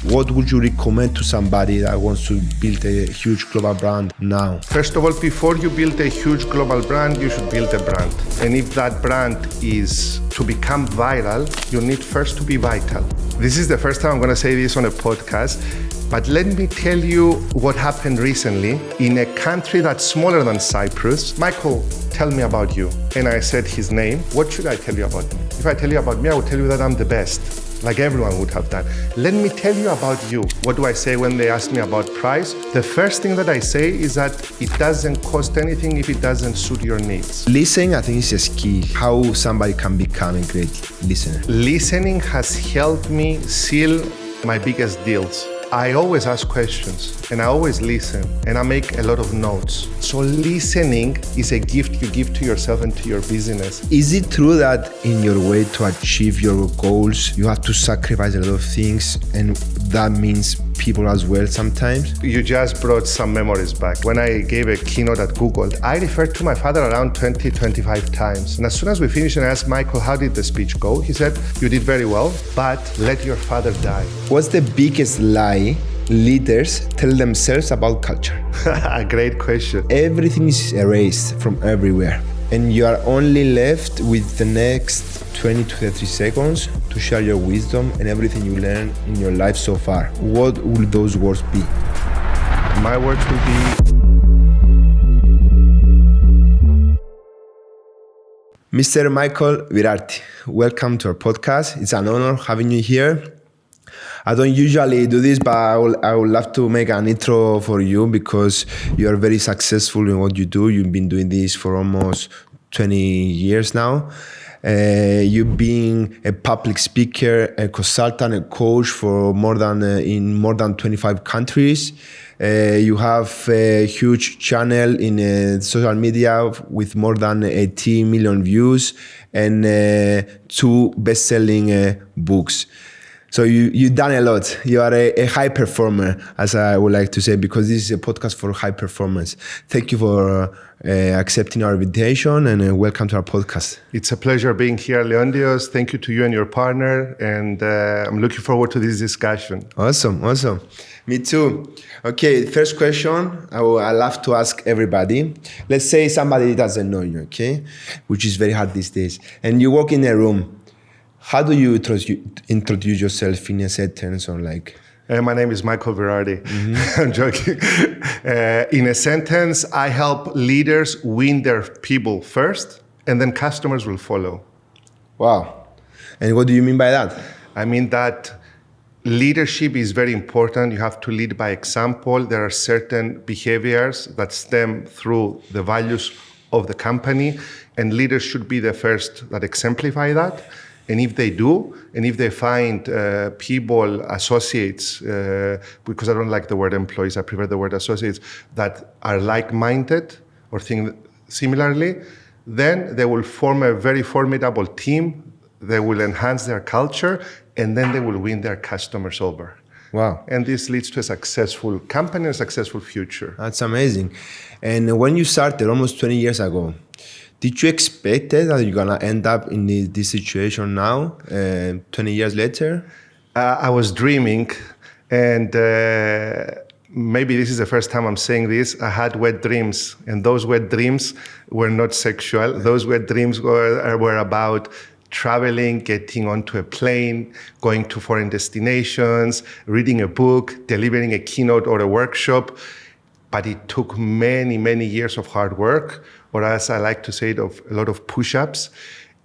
What would you recommend to somebody that wants to build a huge global brand now? First of all, before you build a huge global brand, you should build a brand. And if that brand is to become viral, you need first to be vital. This is the first time I'm going to say this on a podcast, but let me tell you what happened recently in a country that's smaller than Cyprus. Michael, tell me about you. And I said his name. What should I tell you about me? If I tell you about me, I would tell you that I'm the best. Like everyone would have done. Let me tell you about you. What do I say when they ask me about price? The first thing that I say is that it doesn't cost anything if it doesn't suit your needs. Listening, I think, is a key. How somebody can become a great listener. Listening has helped me seal my biggest deals. I always ask questions and I always listen and I make a lot of notes. So listening is a gift you give to yourself and to your business. Is it true that in your way to achieve your goals, you have to sacrifice a lot of things, and that means people as well sometimes? You just brought some memories back. When I gave a keynote at Google, I referred to my father around 20-25 times. And as soon as we finished and I asked Michael, how did the speech go? He said, you did very well, but let your father die. What's the biggest lie leaders tell themselves about culture? A great question. Everything is erased from everywhere, and you are only left with the next 20 to 30 seconds to share your wisdom and everything you learned in your life so far. What will those words be? My words will be... Mr. Michael Virardi, welcome to our podcast. It's an honor having you here. I don't usually do this, but I would love to make an intro for you because you are very successful in what you do. You've been doing this for almost 20 years now. You've been a public speaker, a consultant, a coach for in more than 25 countries. You have a huge channel in social media with more than 80 million views and 2 best-selling books. So you've done a lot. You are a high performer, as I would like to say, because this is a podcast for high performance. Thank you for accepting our invitation and welcome to our podcast. It's a pleasure being here, Leondios. Thank you to you and your partner. And I'm looking forward to this discussion. Awesome. Me too. Okay, first question I love to ask everybody. Let's say somebody doesn't know you, okay? Which is very hard these days. And you walk in a room. How do you introduce yourself in a sentence or like? My name is Michael Virardi. Mm-hmm. I'm joking. In a sentence, I help leaders win their people first, and then customers will follow. Wow. And what do you mean by that? I mean that leadership is very important. You have to lead by example. There are certain behaviors that stem through the values of the company, and leaders should be the first that exemplify that. And if they do, and if they find people, associates, because I don't like the word employees, I prefer the word associates, that are like-minded or think similarly, then they will form a very formidable team. They will enhance their culture, and then they will win their customers over. Wow. And this leads to a successful company and a successful future. That's amazing. And when you started almost 20 years ago, did you expect that you're going to end up in this situation now, 20 years later? I was dreaming, and maybe this is the first time I'm saying this. I had wet dreams, and those wet dreams were not sexual. Those wet dreams were about traveling, getting onto a plane, going to foreign destinations, reading a book, delivering a keynote or a workshop. But it took many, many years of hard work, or as I like to say it, of a lot of push-ups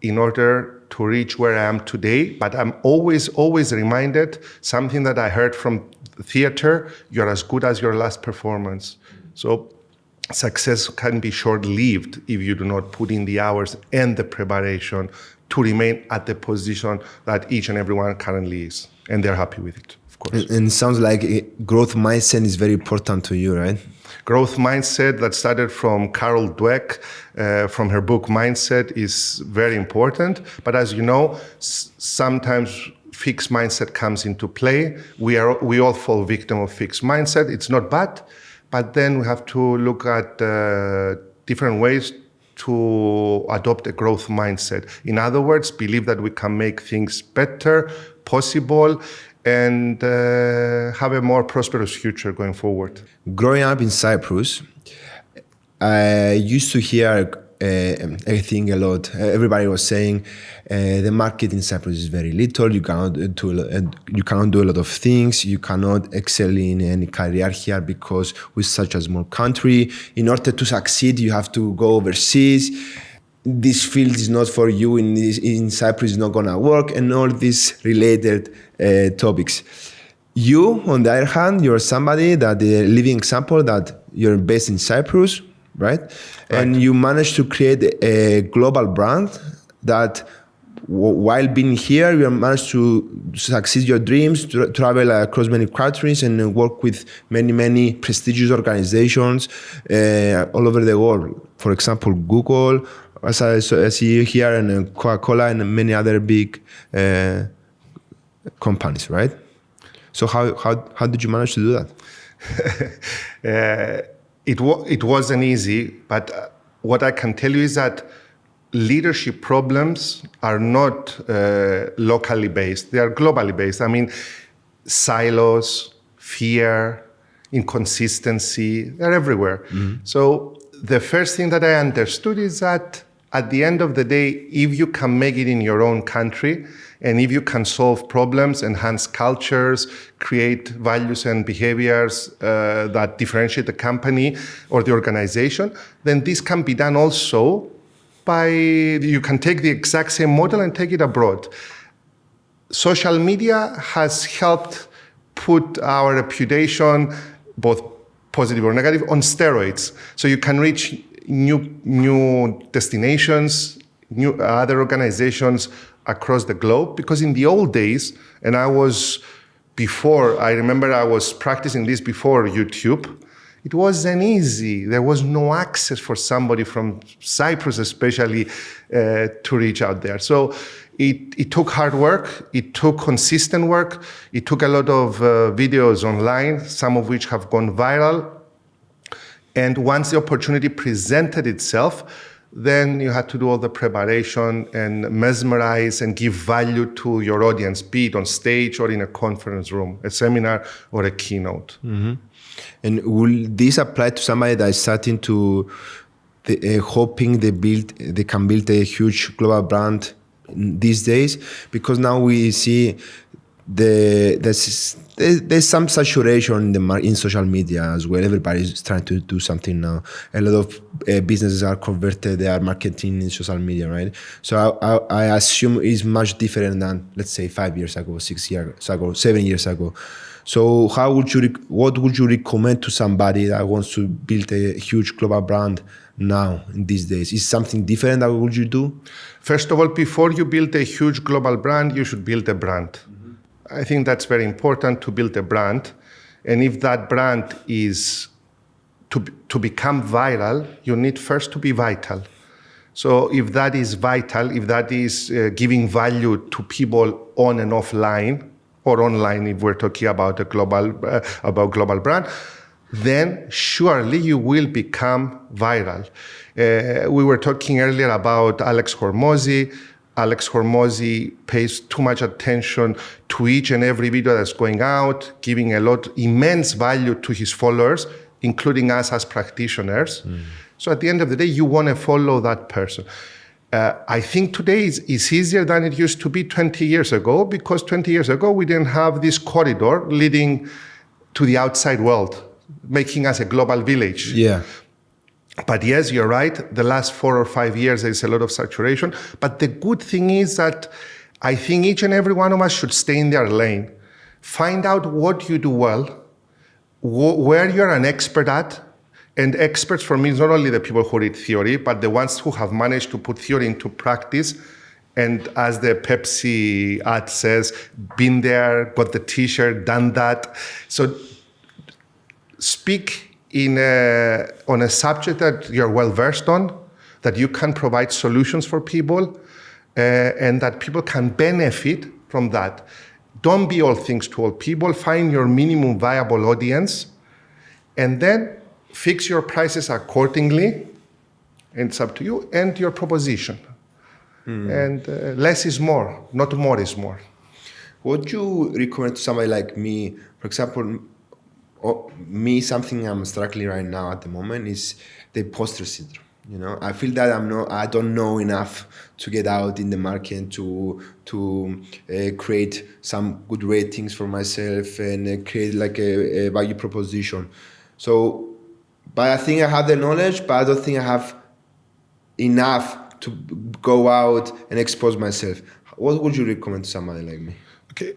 in order to reach where I am today. But I'm always reminded something that I heard from theater: you're as good as your last performance. So success can be short-lived if you do not put in the hours and the preparation to remain at the position that each and everyone currently is. And they're happy with it, of course. And it sounds like a growth mindset is very important to you, right? Growth mindset that started from Carol Dweck, from her book Mindset, is very important. But as you know, sometimes fixed mindset comes into play. We all fall victim of fixed mindset. It's not bad, but then we have to look at different ways to adopt a growth mindset. In other words, believe that we can make things better, possible, and have a more prosperous future going forward. Growing up in Cyprus, I used to hear everything a lot. Everybody was saying the market in Cyprus is very little. You cannot do a lot of things. You cannot excel in any career here because we're such a small country. In order to succeed, you have to go overseas. This field is not for you. In Cyprus, it's not gonna work, and all these related topics. You, on the other hand, you're somebody that the living example that you're based in Cyprus, right? And you managed to create a global brand that while being here, you managed to succeed your dreams, to travel across many countries and work with many prestigious organizations all over the world. For example, Google, as I see here, and Coca-Cola and many other big companies, right? So how did you manage to do that? It wasn't easy, but what I can tell you is that leadership problems are not locally based. They are globally based. I mean, silos, fear, inconsistency, they're everywhere. Mm-hmm. So the first thing that I understood is that at the end of the day, if you can make it in your own country, and if you can solve problems, enhance cultures, create values and behaviors that differentiate the company or the organization, then this can be done also you can take the exact same model and take it abroad. Social media has helped put our reputation, both positive or negative, on steroids. So you can reach new destinations, new other organizations across the globe, because in the old days, and I remember I was practicing this before YouTube, it wasn't easy. There was no access for somebody from Cyprus especially to reach out there. So it took hard work, it took consistent work, it took a lot of videos online, some of which have gone viral. And once the opportunity presented itself, then you had to do all the preparation and mesmerize and give value to your audience, be it on stage or in a conference room, a seminar or a keynote. Mm-hmm. And will this apply to somebody that is starting to hoping they can build a huge global brand these days? Because now we see there's some saturation in social media as well. Everybody's trying to do something now. A lot of businesses are converted, they are marketing in social media, right? So I assume it's much different than, let's say, 5 years ago, 6 years ago, 7 years ago. So what would you recommend to somebody that wants to build a huge global brand now in these days? Is something different that would you do? First of all, before you build a huge global brand, you should build a brand. Mm-hmm. I think that's very important, to build a brand. And if that brand is to become viral, you need first to be vital. So if that is vital, if that is giving value to people on and offline, or online if we're talking about a global brand, then surely you will become viral. We were talking earlier about Alex Hormozi. Alex Hormozi pays too much attention to each and every video that's going out, giving immense value to his followers, including us as practitioners. Mm. So at the end of the day, you want to follow that person. I think today is easier than it used to be 20 years ago, because 20 years ago, we didn't have this corridor leading to the outside world, making us a global village. Yeah. But yes, you're right. The last 4 or 5 years, there's a lot of saturation. But the good thing is that I think each and every one of us should stay in their lane. Find out what you do well, where you're an expert at. And experts for me is not only the people who read theory, but the ones who have managed to put theory into practice. And as the Pepsi ad says, been there, got the t-shirt, done that. So speak on a subject that you're well versed on, that you can provide solutions for people, and that people can benefit from that. Don't be all things to all people. Find your minimum viable audience, and then fix your prices accordingly, and it's up to you, and your proposition. And less is more, not more is more. What would you recommend to somebody like me? For example, something I'm struggling right now at the moment is the imposter syndrome. You know, I feel that I don't know enough to get out in the market to create some good ratings for myself and create like a value proposition. So, but I think I have the knowledge, but I don't think I have enough to go out and expose myself. What would you recommend to somebody like me? Okay,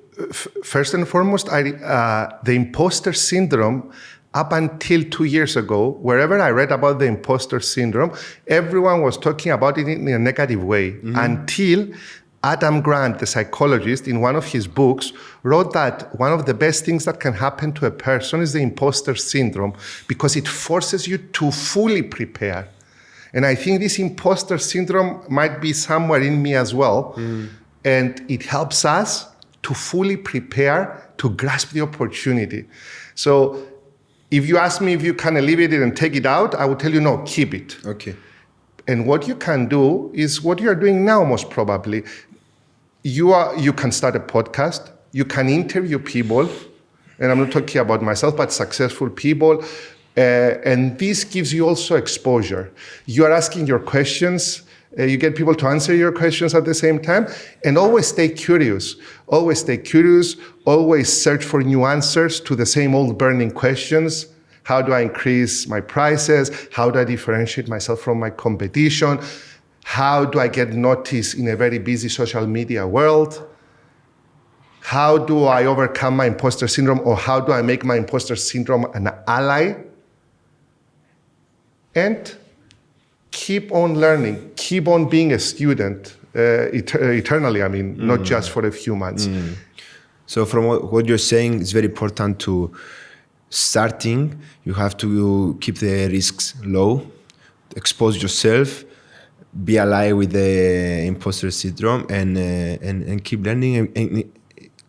first and foremost, the imposter syndrome, up until 2 years ago, wherever I read about the imposter syndrome, everyone was talking about it in a negative way, until Adam Grant, the psychologist, in one of his books, wrote that one of the best things that can happen to a person is the imposter syndrome, because it forces you to fully prepare. And I think this imposter syndrome might be somewhere in me as well. And it helps us to fully prepare to grasp the opportunity. So if you ask me if you can alleviate it and take it out, I would tell you, no, keep it. Okay. And what you can do is what you're doing now, most probably. You can start a podcast, you can interview people, and I'm not talking about myself, but successful people. And this gives you also exposure. You are asking your questions, you get people to answer your questions at the same time, and always stay curious. Always stay curious, always search for new answers to the same old burning questions. How do I increase my prices? How do I differentiate myself from my competition? How do I get noticed in a very busy social media world? How do I overcome my imposter syndrome, or how do I make my imposter syndrome an ally? And keep on learning, keep on being a student eternally, not just for a few months. So from what you're saying, it's very important to starting, you have to keep the risks low, expose yourself, be alive with the imposter syndrome, and keep learning and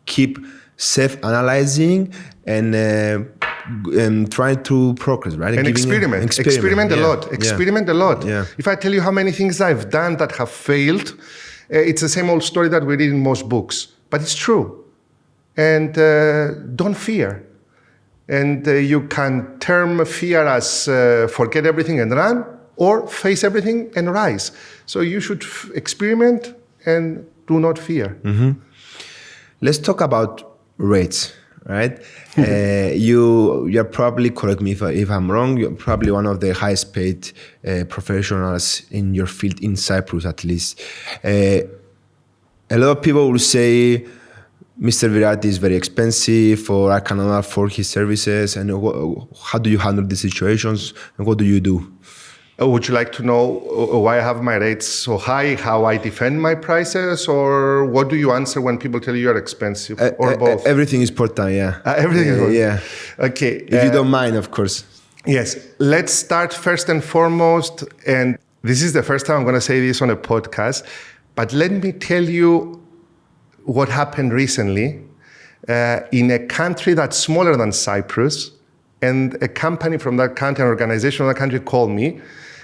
keep self-analyzing and trying to progress, right? And experiment a lot. Yeah. If I tell you how many things I've done that have failed, it's the same old story that we read in most books, but it's true. And don't fear. And you can term fear as forget everything and run, or face everything and rise. So you should experiment and do not fear. Let's talk about rates, right? You're probably, correct me if I'm wrong, you're probably one of the highest paid professionals in your field, in Cyprus at least. A lot of people will say Mr. Virardi is very expensive, or I cannot afford his services. And how do you handle these situations, and what do you do? Would you like to know why I have my rates so high, how I defend my prices, or what do you answer when people tell you you're expensive, or both? Everything is important, yeah. Everything is important. Yeah. Okay. If you don't mind, of course. Yes. Let's start first and foremost, and this is the first time I'm going to say this on a podcast, but let me tell you what happened recently in a country that's smaller than Cyprus, and a company from that country, an organization from that country called me,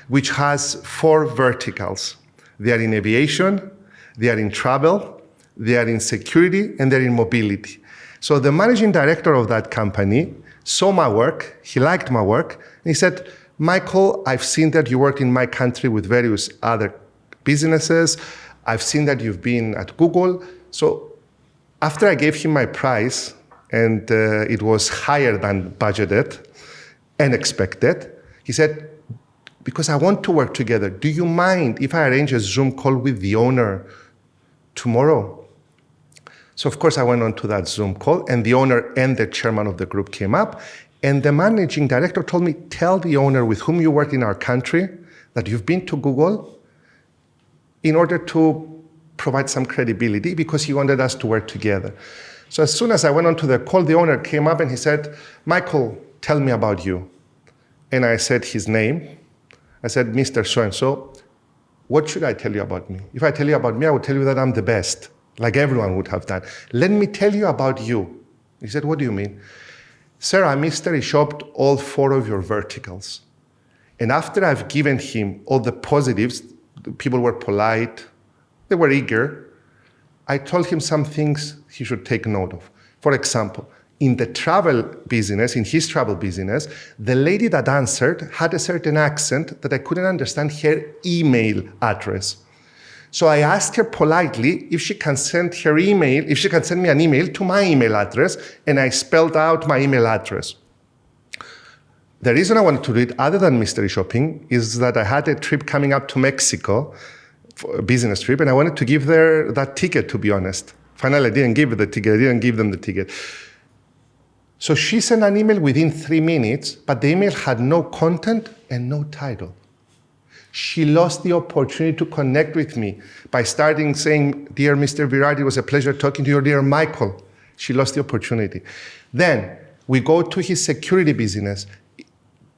which has 4 verticals. They are in aviation, they are in travel, they are in security, and they're in mobility. So the managing director of that company saw my work, he liked my work, and he said, Michael, I've seen that you worked in my country with various other businesses. I've seen that you've been at Google. So after I gave him my price, and it was higher than budgeted and expected, he said, because I want to work together, do you mind if I arrange a Zoom call with the owner tomorrow? So of course I went on to that Zoom call, and the owner and the chairman of the group came up, and the managing director told me, tell the owner with whom you work in our country that you've been to Google in order to provide some credibility, because he wanted us to work together. So as soon as I went on to the call, the owner came up and he said, Michael, tell me about you. And I said his name. I said, Mr. So-and-so, what should I tell you about me? If I tell you about me, I would tell you that I'm the best, like everyone would have done. Let me tell you about you. He said, what do you mean? Sir, I mystery shopped all 4 of your verticals. And after I've given him all the positives, the people were polite, they were eager, I told him some things he should take note of. For example, in the travel business, in his travel business, the lady that answered had a certain accent that I couldn't understand her email address. So I asked her politely if she can send me an email to my email address, and I spelled out my email address. The reason I wanted to do it, other than mystery shopping, is that I had a trip coming up to Mexico, a business trip, and I wanted to give her that ticket, to be honest. Finally, I didn't give her the ticket. I didn't give them the ticket. So she sent an email within 3 minutes, but the email had no content and no title. She lost the opportunity to connect with me by starting saying, "Dear Mr. Virardi, it was a pleasure talking to you. Dear Michael." She lost the opportunity. Then we go to his security business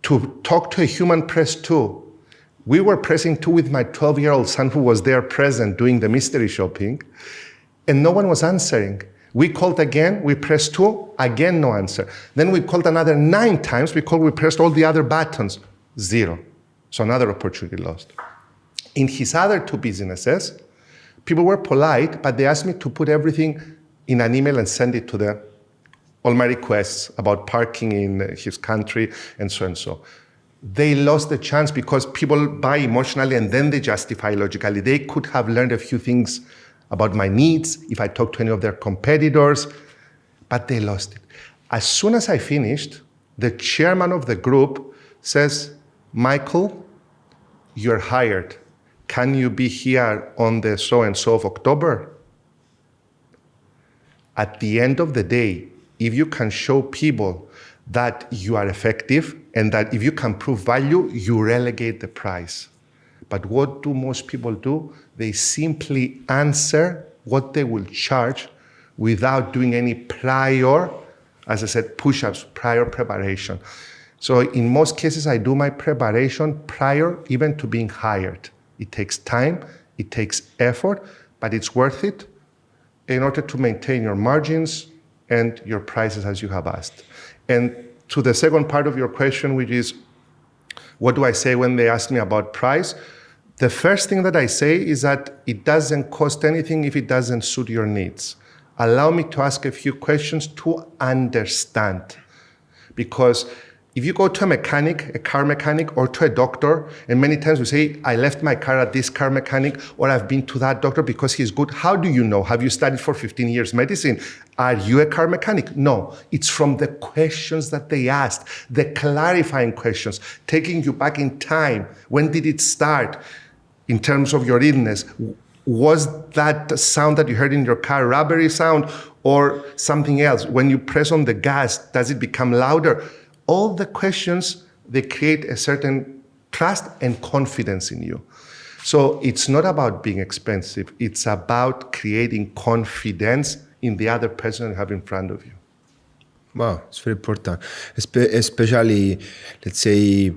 to talk to a human press too. We were pressing too with my 12-year-old son who was there present doing the mystery shopping, and no one was answering. We called again, we pressed 2, again no answer. Then we called another 9 times, we pressed all the other buttons, 0. So another opportunity lost. In his other 2 businesses, people were polite, but they asked me to put everything in an email and send it to them. All my requests about parking in his country and so and so. They lost the chance because people buy emotionally and then they justify logically. They could have learned a few things about my needs if I talked to any of their competitors, but they lost it. As soon as I finished, the chairman of the group says, "Michael, you're hired. Can you be here on the so-and-so of October?" At the end of the day, if you can show people that you are effective and that if you can prove value, you relegate the price. But what do most people do? They simply answer what they will charge without doing any prior, as I said, push-ups, prior preparation. So in most cases, I do my preparation prior even to being hired. It takes time, it takes effort, but it's worth it in order to maintain your margins and your prices as you have asked. And to the second part of your question, which is, what do I say when they ask me about price? The first thing that I say is that it doesn't cost anything if it doesn't suit your needs. Allow me to ask a few questions to understand. Because if you go to a mechanic, a car mechanic, or to a doctor, and many times we say, "I left my car at this car mechanic," or "I've been to that doctor because he's good." How do you know? Have you studied for 15 years medicine? Are you a car mechanic? No. It's from the questions that they asked, the clarifying questions, taking you back in time. When did it start? In terms of your illness, was that sound that you heard in your car rubbery sound or something else? When you press on the gas, does it become louder? All the questions, they create a certain trust and confidence in you. So it's not about being expensive. It's about creating confidence in the other person you have in front of you. Wow, it's very important. Especially, let's say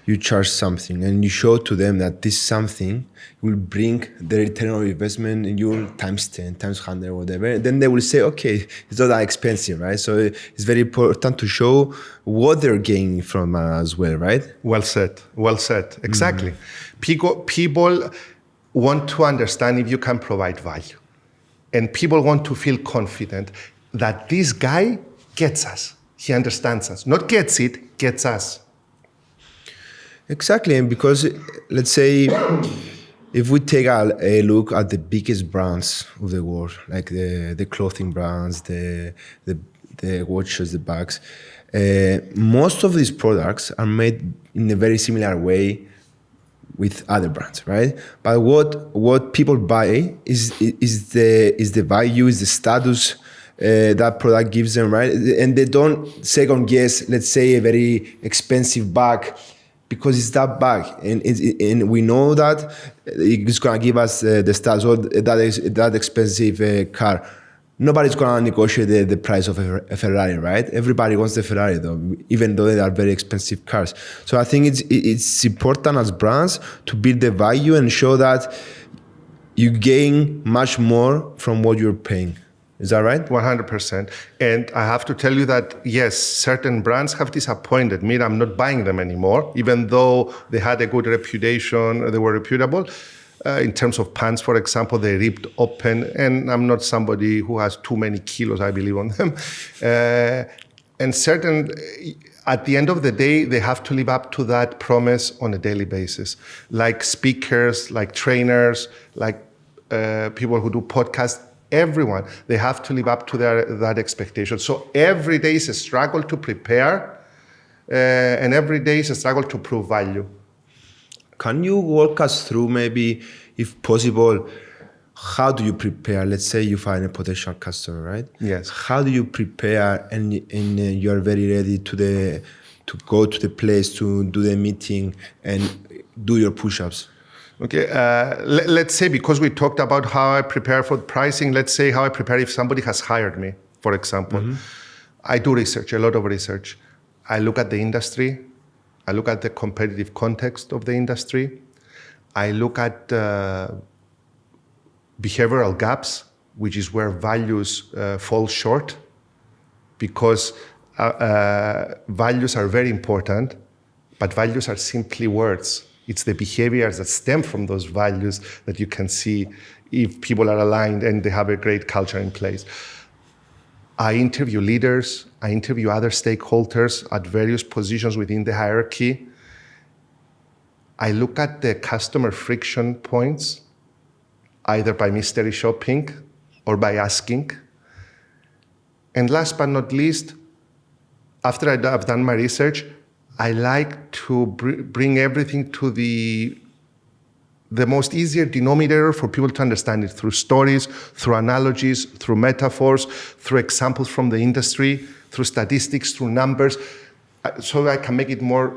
you charge something and you show to them that this something will bring the return of investment in your times 10, times 100, whatever. Then they will say, okay, it's not that expensive, right? So it's very important to show what they're gaining from as well, right? Well said, well said. Exactly. People want to understand if you can provide value. And people want to feel confident that this guy gets us. He understands us. Not gets it, gets us. Exactly, and because let's say if we take a look at the biggest brands of the world, like the clothing brands, the watches, the bags, most of these products are made in a very similar way with other brands, right? But what people buy is the value, is the status that product gives them, right? And they don't second guess, let's say, a very expensive bag because it's that bag, and we know that it's gonna give us the status, or that expensive car. Nobody's gonna negotiate the price of a Ferrari, right? Everybody wants the Ferrari, though, even though they are very expensive cars. So I think it's important as brands to build the value and show that you gain much more from what you're paying. Is that right? 100%. And I have to tell you that, yes, certain brands have disappointed me. I'm not buying them anymore, even though they had a good reputation, they were reputable. in terms of pants, for example, they ripped open, and I'm not somebody who has too many kilos, I believe, on them. And at the end of the day, they have to live up to that promise on a daily basis. Like speakers, like trainers, like people who do podcasts, everyone, they have to live up to that expectation. So every day is a struggle to prepare, and every day is a struggle to prove value. Can you walk us through, maybe, if possible, how do you prepare? Let's say you find a potential customer, right? Yes. How do you prepare, and you are very ready to go to the place, to do the meeting and do your push-ups? Okay, let's say, because we talked about how I prepare for pricing, let's say how I prepare if somebody has hired me, for example. Mm-hmm. I do research, a lot of research. I look at the industry. I look at the competitive context of the industry. I look at behavioral gaps, which is where values fall short, because values are very important, but values are simply words. It's the behaviors that stem from those values that you can see if people are aligned and they have a great culture in place. I interview leaders, I interview other stakeholders at various positions within the hierarchy. I look at the customer friction points, either by mystery shopping or by asking. And last but not least, after I've done my research, I like to bring everything to the most easier denominator for people to understand it, through stories, through analogies, through metaphors, through examples from the industry, through statistics, through numbers, so I can make it more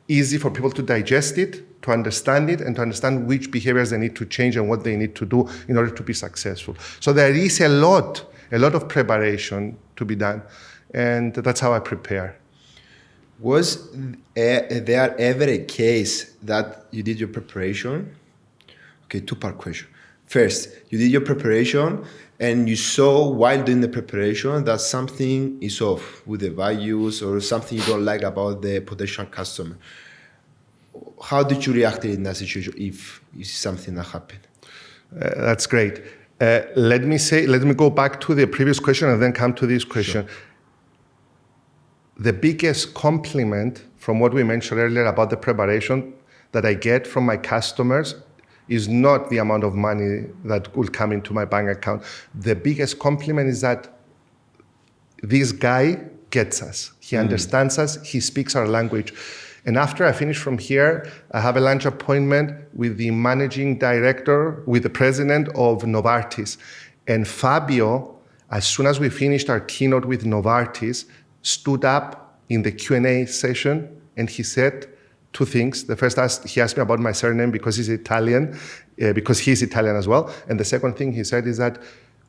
easy for people to digest it, to understand it, and to understand which behaviors they need to change and what they need to do in order to be successful. So there is a lot of preparation to be done, and that's how I prepare. Was there ever a case that you did your preparation? Okay, two-part question. First, you did your preparation and you saw while doing the preparation that something is off with the values or something you don't like about the potential customer. How did you react in that situation if it's something that happened? That's great. Let me go back to the previous question and then come to this question. Sure. The biggest compliment from what we mentioned earlier about the preparation that I get from my customers is not the amount of money that will come into my bank account. The biggest compliment is that this guy gets us. He understands us. He speaks our language. And after I finish from here, I have a lunch appointment with the managing director, with the president of Novartis. And Fabio, as soon as we finished our keynote with Novartis, stood up in the Q&A session and he said two things. The first, he asked me about my surname because he's Italian, because he's Italian as well. And the second thing he said is that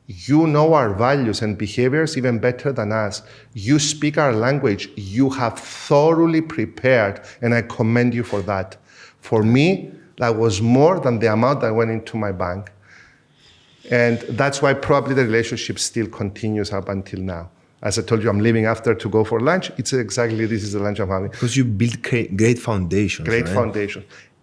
you know our values and behaviors even better than us. You speak our language. You have thoroughly prepared, and I commend you for that. For me, that was more than the amount that went into my bank. And that's why probably the relationship still continues up until now. As I told you, I'm leaving after to go for lunch. It's exactly this is the lunch I'm having. Because you built great foundations. Great foundation.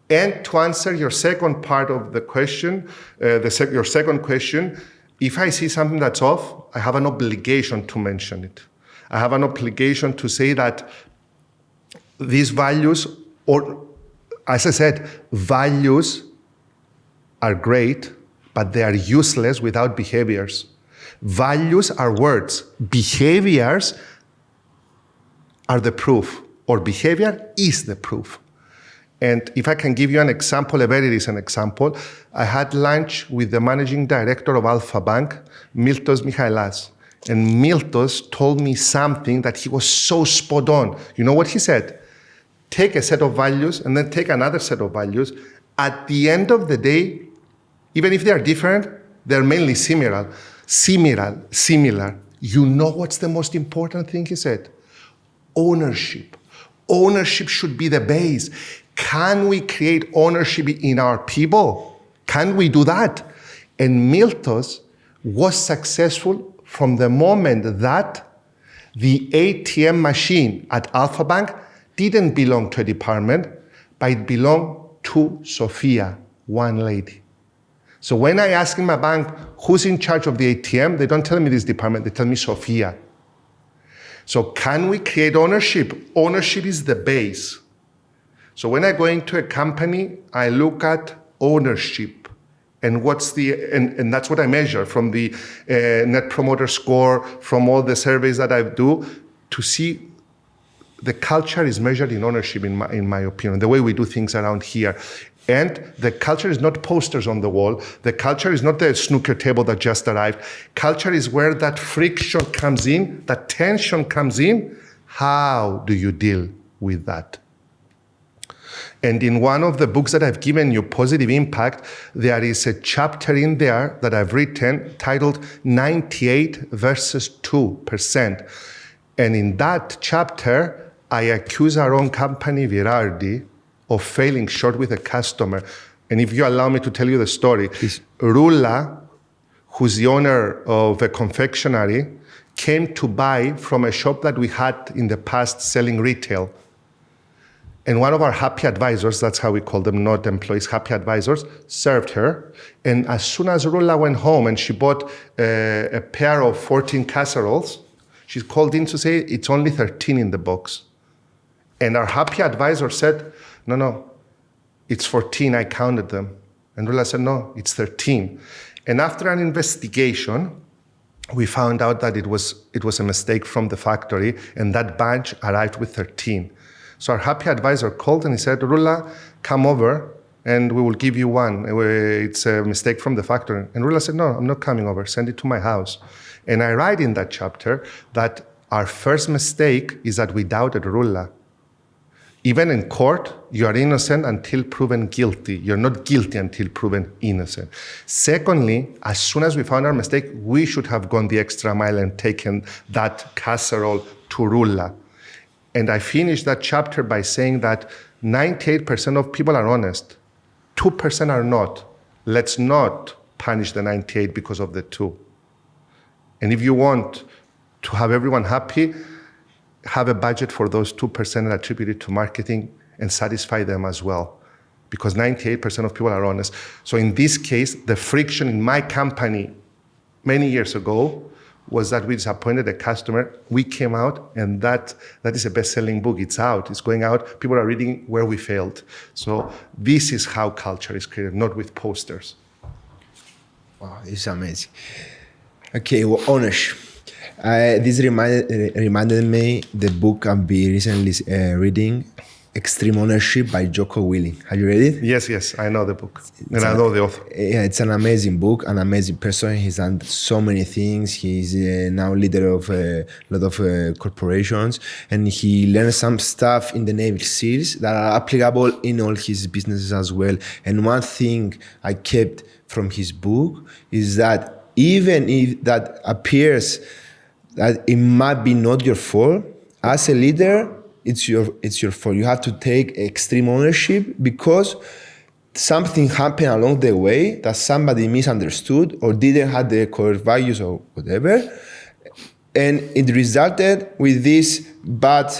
And to answer your second part of the question, your second question, if I see something that's off, I have an obligation to mention it. I have an obligation to say that these values, or as I said, values are great, but they are useless without behaviors. Values are words. Behaviors are the proof, or behavior is the proof. And if I can give you an example, a very recent example, I had lunch with the managing director of Alpha Bank, Miltos Michailas. And Miltos told me something that he was so spot on. You know what he said? Take a set of values and then take another set of values. At the end of the day, even if they are different, they're mainly similar. You know what's the most important thing, he said? Ownership. Ownership should be the base. Can we create ownership in our people? Can we do that? And Miltos was successful from the moment that the ATM machine at Alpha Bank didn't belong to a department, but it belonged to Sophia, one lady. So when I ask in my bank, who's in charge of the ATM, they don't tell me this department, they tell me Sofia. So can we create ownership? Ownership is the base. So when I go into a company, I look at ownership and and that's what I measure from the Net Promoter Score, from all the surveys that I do, to see the culture is measured in ownership, in my opinion, the way we do things around here. And the culture is not posters on the wall. The culture is not the snooker table that just arrived. Culture is where that friction comes in, that tension comes in. How do you deal with that? And in one of the books that I've given you, Positive Impact, there is a chapter in there that I've written titled 98 versus 2%. And in that chapter, I accuse our own company, Virardi, of failing short with a customer. And if you allow me to tell you the story, Rula, who's the owner of a confectionery, came to buy from a shop that we had in the past selling retail. And one of our happy advisors, that's how we call them, not employees, happy advisors, served her. And as soon as Rula went home and she bought a pair of 14 casseroles, she called in to say, it's only 13 in the box. And our happy advisor said, no, it's 14, I counted them. And Rula said, no, it's 13. And after an investigation, we found out that it was a mistake from the factory, and that batch arrived with 13. So our happy advisor called and he said, Rula, come over and we will give you one. It's a mistake from the factory. And Rula said, no, I'm not coming over, send it to my house. And I write in that chapter that our first mistake is that we doubted Rula. Even in court, you are innocent until proven guilty. You're not guilty until proven innocent. Secondly, as soon as we found our mistake, we should have gone the extra mile and taken that casserole to Rula. And I finished that chapter by saying that 98% of people are honest. 2% are not. Let's not punish the 98 because of the 2. And if you want to have everyone happy, have a budget for those 2% and attribute it to marketing and satisfy them as well. Because 98% of people are honest. So in this case, the friction in my company many years ago was that we disappointed a customer. We came out, and that is a best-selling book. It's out, it's going out. People are reading where we failed. So this is how culture is created, not with posters. Wow, this is amazing. Okay, well, ownership. This reminded me the book I've been recently reading, Extreme Ownership by Jocko Willink. Have you read it? Yes, I know the book. And I know the author. Yeah, it's an amazing book, an amazing person. He's done so many things. He's now leader of a lot of corporations, and he learned some stuff in the Navy SEALs that are applicable in all his businesses as well. And one thing I kept from his book is that even if that appears that it might be not your fault, as a leader, it's your fault. You have to take extreme ownership because something happened along the way that somebody misunderstood or didn't have the correct values or whatever, and it resulted with this bad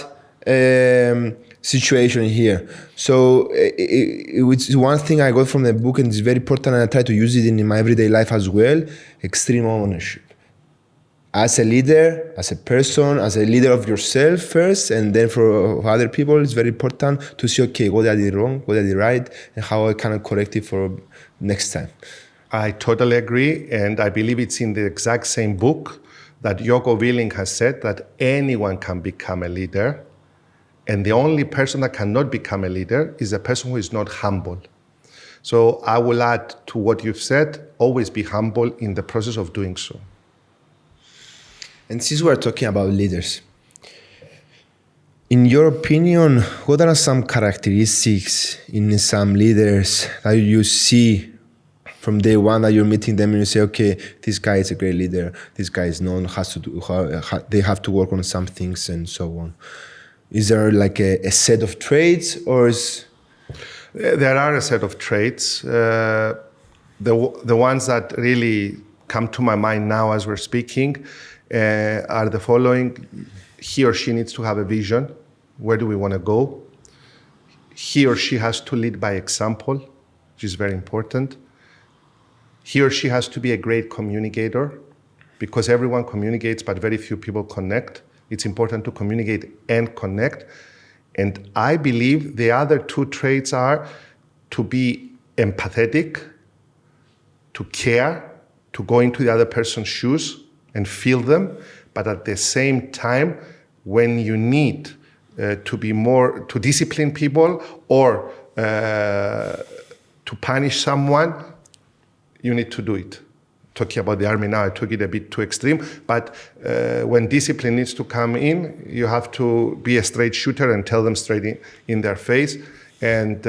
situation here. So it's one thing I got from the book, and it's very important, and I try to use it in my everyday life as well. Extreme ownership. As a leader, as a person, as a leader of yourself first, and then for other people, it's very important to see, okay, what I did wrong, what I did right, and how I can correct it for next time. I totally agree, and I believe it's in the exact same book that Jocko Willink has said that anyone can become a leader, and the only person that cannot become a leader is a person who is not humble. So I will add to what you've said, always be humble in the process of doing so. And since we're talking about leaders, in your opinion, what are some characteristics in some leaders that you see from day one that you're meeting them and you say, okay, this guy is a great leader, this guy is known, they have to work on some things and so on? Is there like a set of traits, or is... There are a set of traits. The ones that really come to my mind now as we're speaking are the following. He or she needs to have a vision. Where do we want to go? He or she has to lead by example, which is very important. He or she has to be a great communicator, because everyone communicates, but very few people connect. It's important to communicate and connect. And I believe the other two traits are to be empathetic, to care, to go into the other person's shoes and feel them, but at the same time, when you need to be more, to discipline people or to punish someone, you need to do it. Talking about the army now, I took it a bit too extreme, but when discipline needs to come in, you have to be a straight shooter and tell them straight in their face, and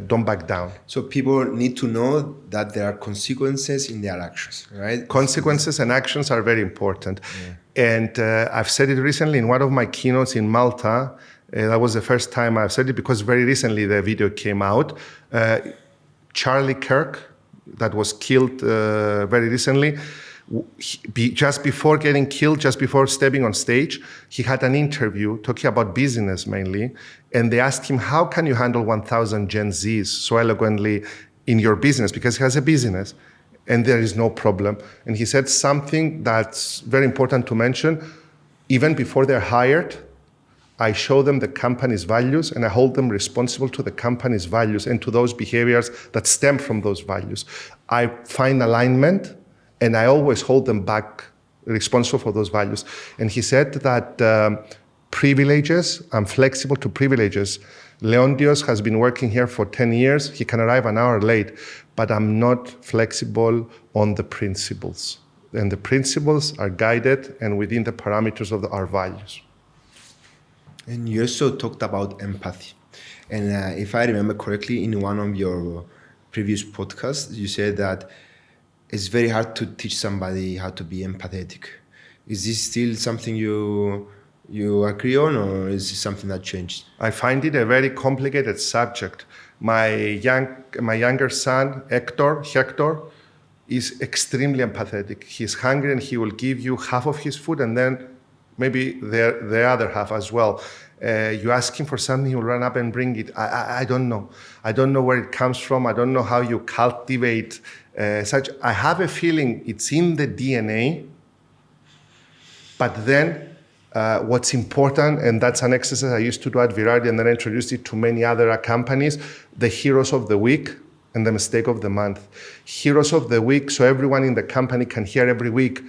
don't back down. So people need to know that there are consequences in their actions, right? Consequences and actions are very important. Yeah. And I've said it recently in one of my keynotes in Malta. That was the first time I've said it, because very recently the video came out. Charlie Kirk, that was killed very recently, just before getting killed, just before stepping on stage, he had an interview talking about business mainly, and they asked him, how can you handle 1,000 Gen Zs so eloquently in your business? Because he has a business and there is no problem. And he said something that's very important to mention. Even before they're hired, I show them the company's values and I hold them responsible to the company's values and to those behaviors that stem from those values. I find alignment and I always hold them back responsible for those values. And he said that privileges, I'm flexible to privileges. Leontios has been working here for 10 years. He can arrive an hour late, but I'm not flexible on the principles. And the principles are guided and within the parameters of our values. And you also talked about empathy. And if I remember correctly, in one of your previous podcasts, you said that it's very hard to teach somebody how to be empathetic. Is this still something you agree on, or is it something that changed? I find it a very complicated subject. My younger son, Hector, is extremely empathetic. He's hungry and he will give you half of his food and then maybe the other half as well. You ask him for something, he will run up and bring it. I don't know. I don't know where it comes from. I don't know how you cultivate such. I have a feeling it's in the DNA, but then what's important, and that's an exercise I used to do at Virardi and then I introduced it to many other companies, the heroes of the week and the mistake of the month. Heroes of the week, so everyone in the company can hear every week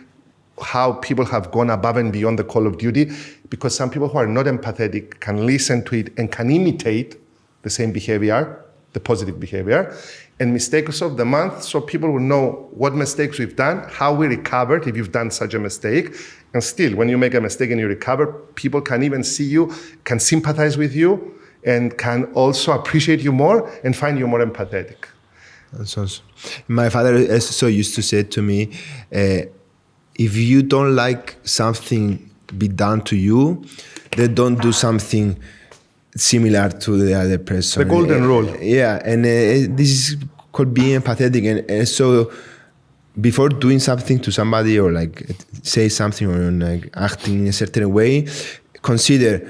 how people have gone above and beyond the call of duty, because some people who are not empathetic can listen to it and can imitate the same behavior, the positive behavior. And mistakes of the month, so people will know what mistakes we've done, how we recovered if you've done such a mistake. And still, when you make a mistake and you recover, people can even see you, can sympathize with you, and can also appreciate you more and find you more empathetic. That's awesome. My father also used to say to me, if you don't like something be done to you, then don't do something similar to the other person. The golden rule. Yeah, and this could be empathetic. And so before doing something to somebody or like say something or like acting in a certain way, consider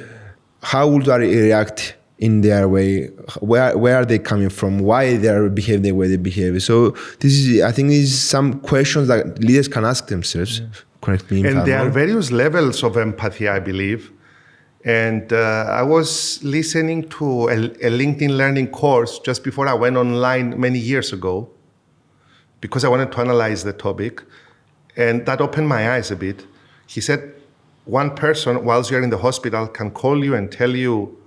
how would I react in their way, where are they coming from, why they are behaving the way they behave. So this is, I think, these some questions that leaders can ask themselves. Yeah. Correct me if I'm wrong. And there are various levels of empathy, I believe. And I was listening to a LinkedIn learning course just before I went online many years ago, because I wanted to analyze the topic. And that opened my eyes a bit. He said, one person, whilst you're in the hospital, can call you and tell you,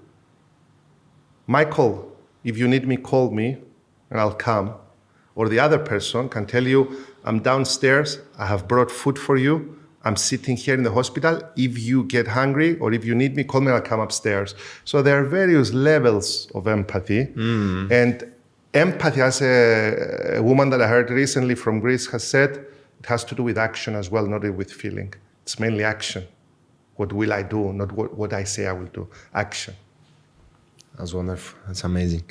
Michael, if you need me, call me and I'll come. Or the other person can tell you, I'm downstairs, I have brought food for you, I'm sitting here in the hospital. If you get hungry or if you need me, call me and I'll come upstairs. So there are various levels of empathy. And empathy, as a woman that I heard recently from Greece has said, it has to do with action as well, not with feeling. It's mainly action. What will I do, not what I say I will do. Action. That's wonderful. That's amazing.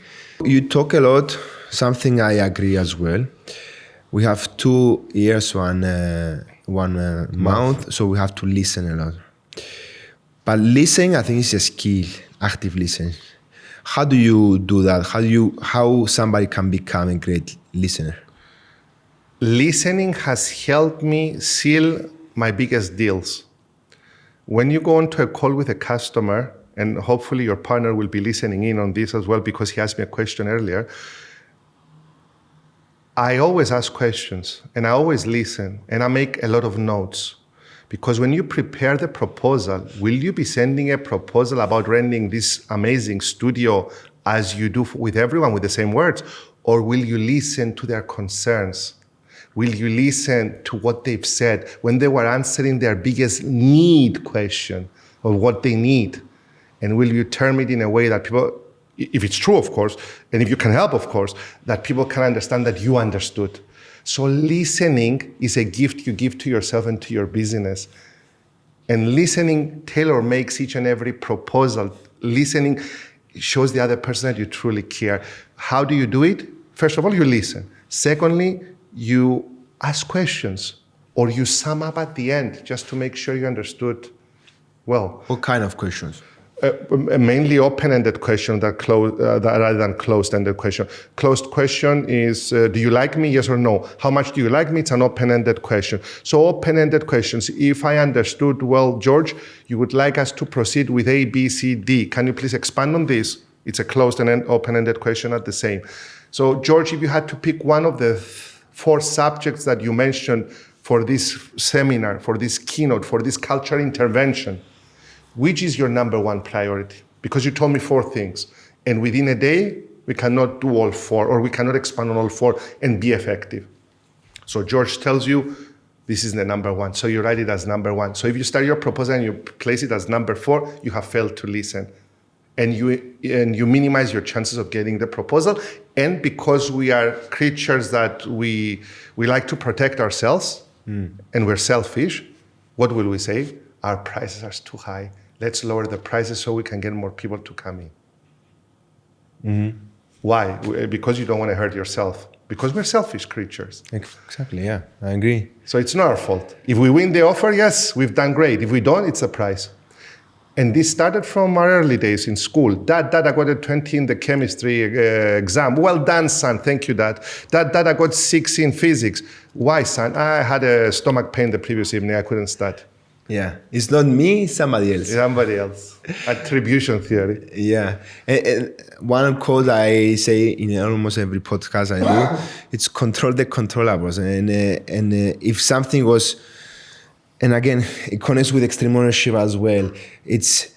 You talk a lot, something I agree as well. We have 2 ears, one mouth, so we have to listen a lot. But listening, I think, is a skill, active listening. How do you do that? How somebody can become a great listener? listening has helped me seal my biggest deals. When you go onto a call with a customer, and hopefully your partner will be listening in on this as well because he asked me a question earlier, I always ask questions and I always listen and I make a lot of notes. Because when you prepare the proposal, will you be sending a proposal about renting this amazing studio as you do with everyone with the same words? Or will you listen to their concerns? Will you listen to what they've said when they were answering their biggest need question of what they need? And will you term it in a way that people, if it's true, of course, and if you can help, of course, that people can understand that you understood? So listening is a gift you give to yourself and to your business. And listening tailor makes each and every proposal. Listening shows the other person that you truly care. How do you do it? First of all, you listen. Secondly, you ask questions or you sum up at the end just to make sure you understood well. What kind of questions? Mainly open-ended question rather than closed-ended question. Closed question is, do you like me? Yes or no. How much do you like me? It's an open-ended question. So open-ended questions. If I understood well, George, you would like us to proceed with A, B, C, D. Can you please expand on this? It's a closed and open-ended question at the same. So George, if you had to pick one of the 4 subjects that you mentioned for this seminar, for this keynote, for this cultural intervention, which is your number 1 priority? Because you told me 4 things. And within a day, we cannot do all 4, or we cannot expand on all 4 and be effective. So George tells you, this is the number 1. So you write it as number 1. So if you start your proposal and you place it as number 4, you have failed to listen. And you minimize your chances of getting the proposal. And because we are creatures that we like to protect ourselves, and we're selfish, what will we say? Our prices are too high. Let's lower the prices so we can get more people to come in. Mm-hmm. Why? Because you don't want to hurt yourself. Because we're selfish creatures. Exactly, yeah, I agree. So it's not our fault. If we win the offer, yes, we've done great. If we don't, it's a price. And this started from our early days in school. Dad, I got a 20 in the chemistry exam. Well done, son. Thank you, Dad. Dad, I got 6 in physics. Why, son? I had a stomach pain the previous evening. I couldn't start. Yeah, it's not me, it's somebody else. Somebody else. Attribution theory. Yeah. And one quote I say in almost every podcast I do, it's control the controllables. And if something was, and again, it connects with extreme ownership as well. It's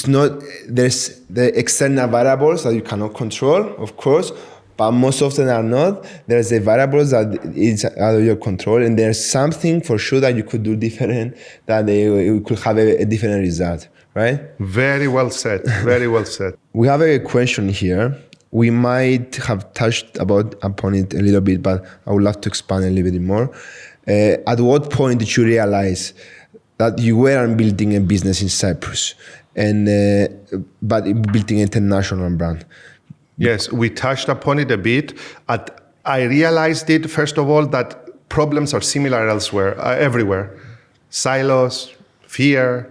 not, there's the external variables that you cannot control, of course, but most often are not. There's the variables that is out of your control, and there's something for sure that you could do different, that you could have a different result, right? Very well said. Very well said. We have a question here. We might have touched upon it a little bit, but I would love to expand a little bit more. At what point did you realize that you weren't building a business in Cyprus, but building an international brand? Yes, we touched upon it a bit. I realized it, first of all, that problems are similar elsewhere, everywhere. Silos, fear,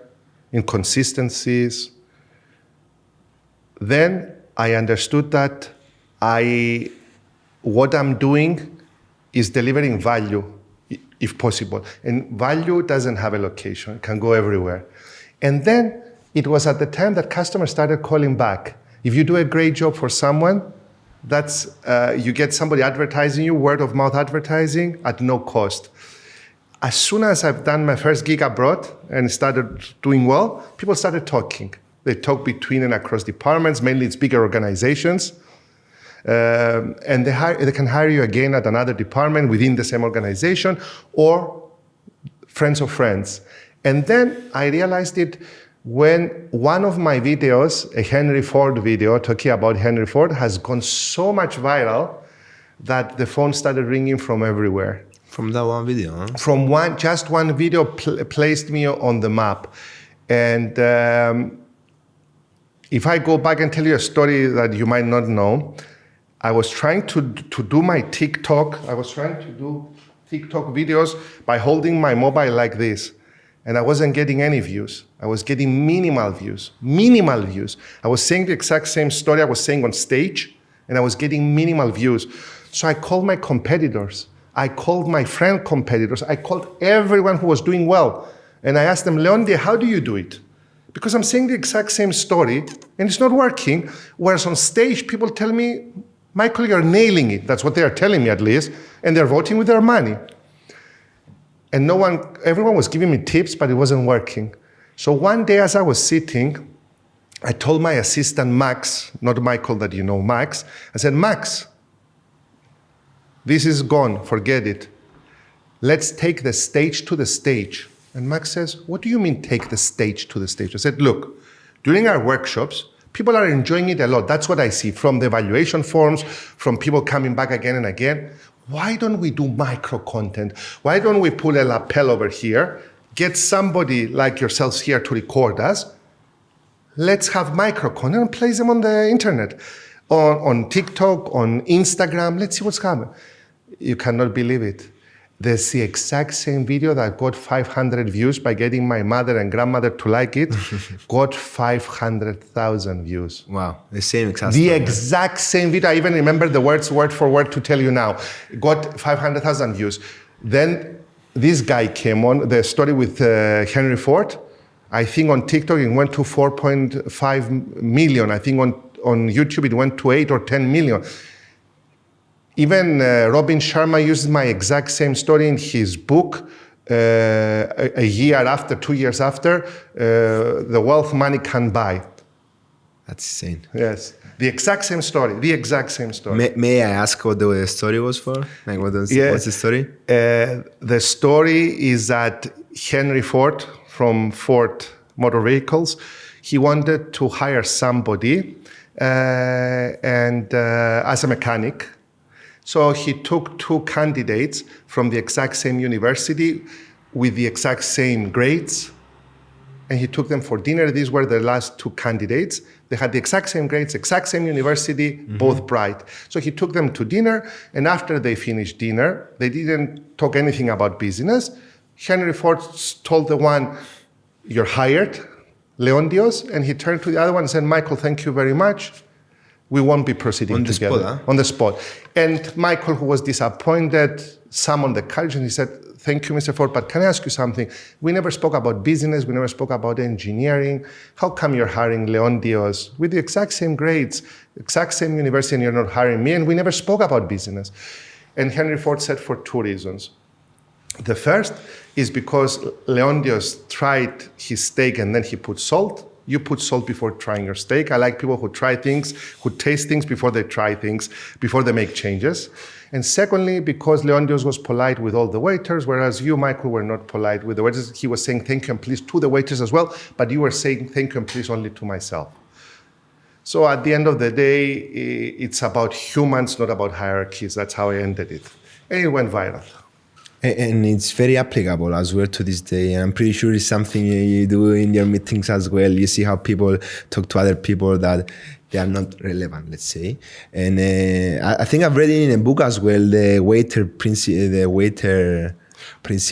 inconsistencies. Then I understood that what I'm doing is delivering value, if possible. And value doesn't have a location, it can go everywhere. And then it was at the time that customers started calling back. If you do a great job for someone, that's you get somebody advertising you, word of mouth advertising at no cost. As soon as I've done my first gig abroad and started doing well, people started talking. They talk between and across departments, mainly it's bigger organizations. And they can hire you again at another department within the same organization or friends of friends. And then I realized it when one of my videos, a Henry Ford video talking about Henry Ford, has gone so much viral that the phone started ringing from everywhere. From that one video, huh? From just one video placed me on the map. And if I go back and tell you a story that you might not know, I was trying to do my TikTok. I was trying to do TikTok videos by holding my mobile like this. And I wasn't getting any views. I was getting minimal views. I was saying the exact same story I was saying on stage, and I was getting minimal views. So I called my competitors. I called my friend competitors. I called everyone who was doing well. And I asked them, Leondi, how do you do it? Because I'm saying the exact same story and it's not working. Whereas on stage, people tell me, Michael, you're nailing it. That's what they are telling me at least. And they're voting with their money. And everyone was giving me tips, but it wasn't working. So one day as I was sitting, I told my assistant, Max, not Michael that you know, Max, I said, Max, this is gone, forget it. Let's take the stage to the stage. And Max says, what do you mean take the stage to the stage? I said, look, during our workshops, people are enjoying it a lot. That's what I see from the evaluation forms, from people coming back again and again. Why don't we do micro content? Why don't we pull a lapel over here, get somebody like yourselves here to record us? Let's have micro content and place them on the internet, on TikTok, on Instagram. Let's see what's happening. You cannot believe it. There's the exact same video that got 500 views by getting my mother and grandmother to like it, got 500,000 views. Wow, the same exact The story. exact same video. I even remember the words word for word to tell you now. Got 500,000 views. Then this guy came on, the story with Henry Ford. I think on TikTok it went to 4.5 million. I think on YouTube it went to 8 or 10 million. Even Robin Sharma uses my exact same story in his book, a year after, 2 years after, The Wealth Money Can Buy. That's insane. Yes, the exact same story, the exact same story. May I ask what the story was for? Like what's the story? The story is that Henry Ford from Ford Motor Vehicles, he wanted to hire somebody as a mechanic. So he took two candidates from the exact same university with the exact same grades, and he took them for dinner. These were the last two candidates. They had the exact same grades, exact same university, both bright. So he took them to dinner, and after they finished dinner, they didn't talk anything about business. Henry Ford told the one, you're hired, Leondios, and he turned to the other one and said, Michael, thank you very much. We won't be proceeding together. Spot, huh? On the spot. And Michael, who was disappointed, summoned the courage and he said, thank you, Mr. Ford, but can I ask you something? We never spoke about business. We never spoke about engineering. How come you're hiring Leondios with the exact same grades, exact same university, and you're not hiring me? And we never spoke about business. And Henry Ford said for two reasons. The first is because Leondios tried his steak and then he put salt. You put salt before trying your steak. I like people who try things, who taste things before they try things, before they make changes. And secondly, because Leondios was polite with all the waiters, whereas you, Michael, were not polite with the waiters. He was saying thank you and please to the waiters as well, but you were saying thank you and please only to myself. So at the end of the day, it's about humans, not about hierarchies. That's how I ended it. And it went viral. And it's very applicable as well to this day. And I'm pretty sure it's something you do in your meetings as well. You see how people talk to other people that they are not relevant, let's say. And I think I've read it in a book as well, the waiter principle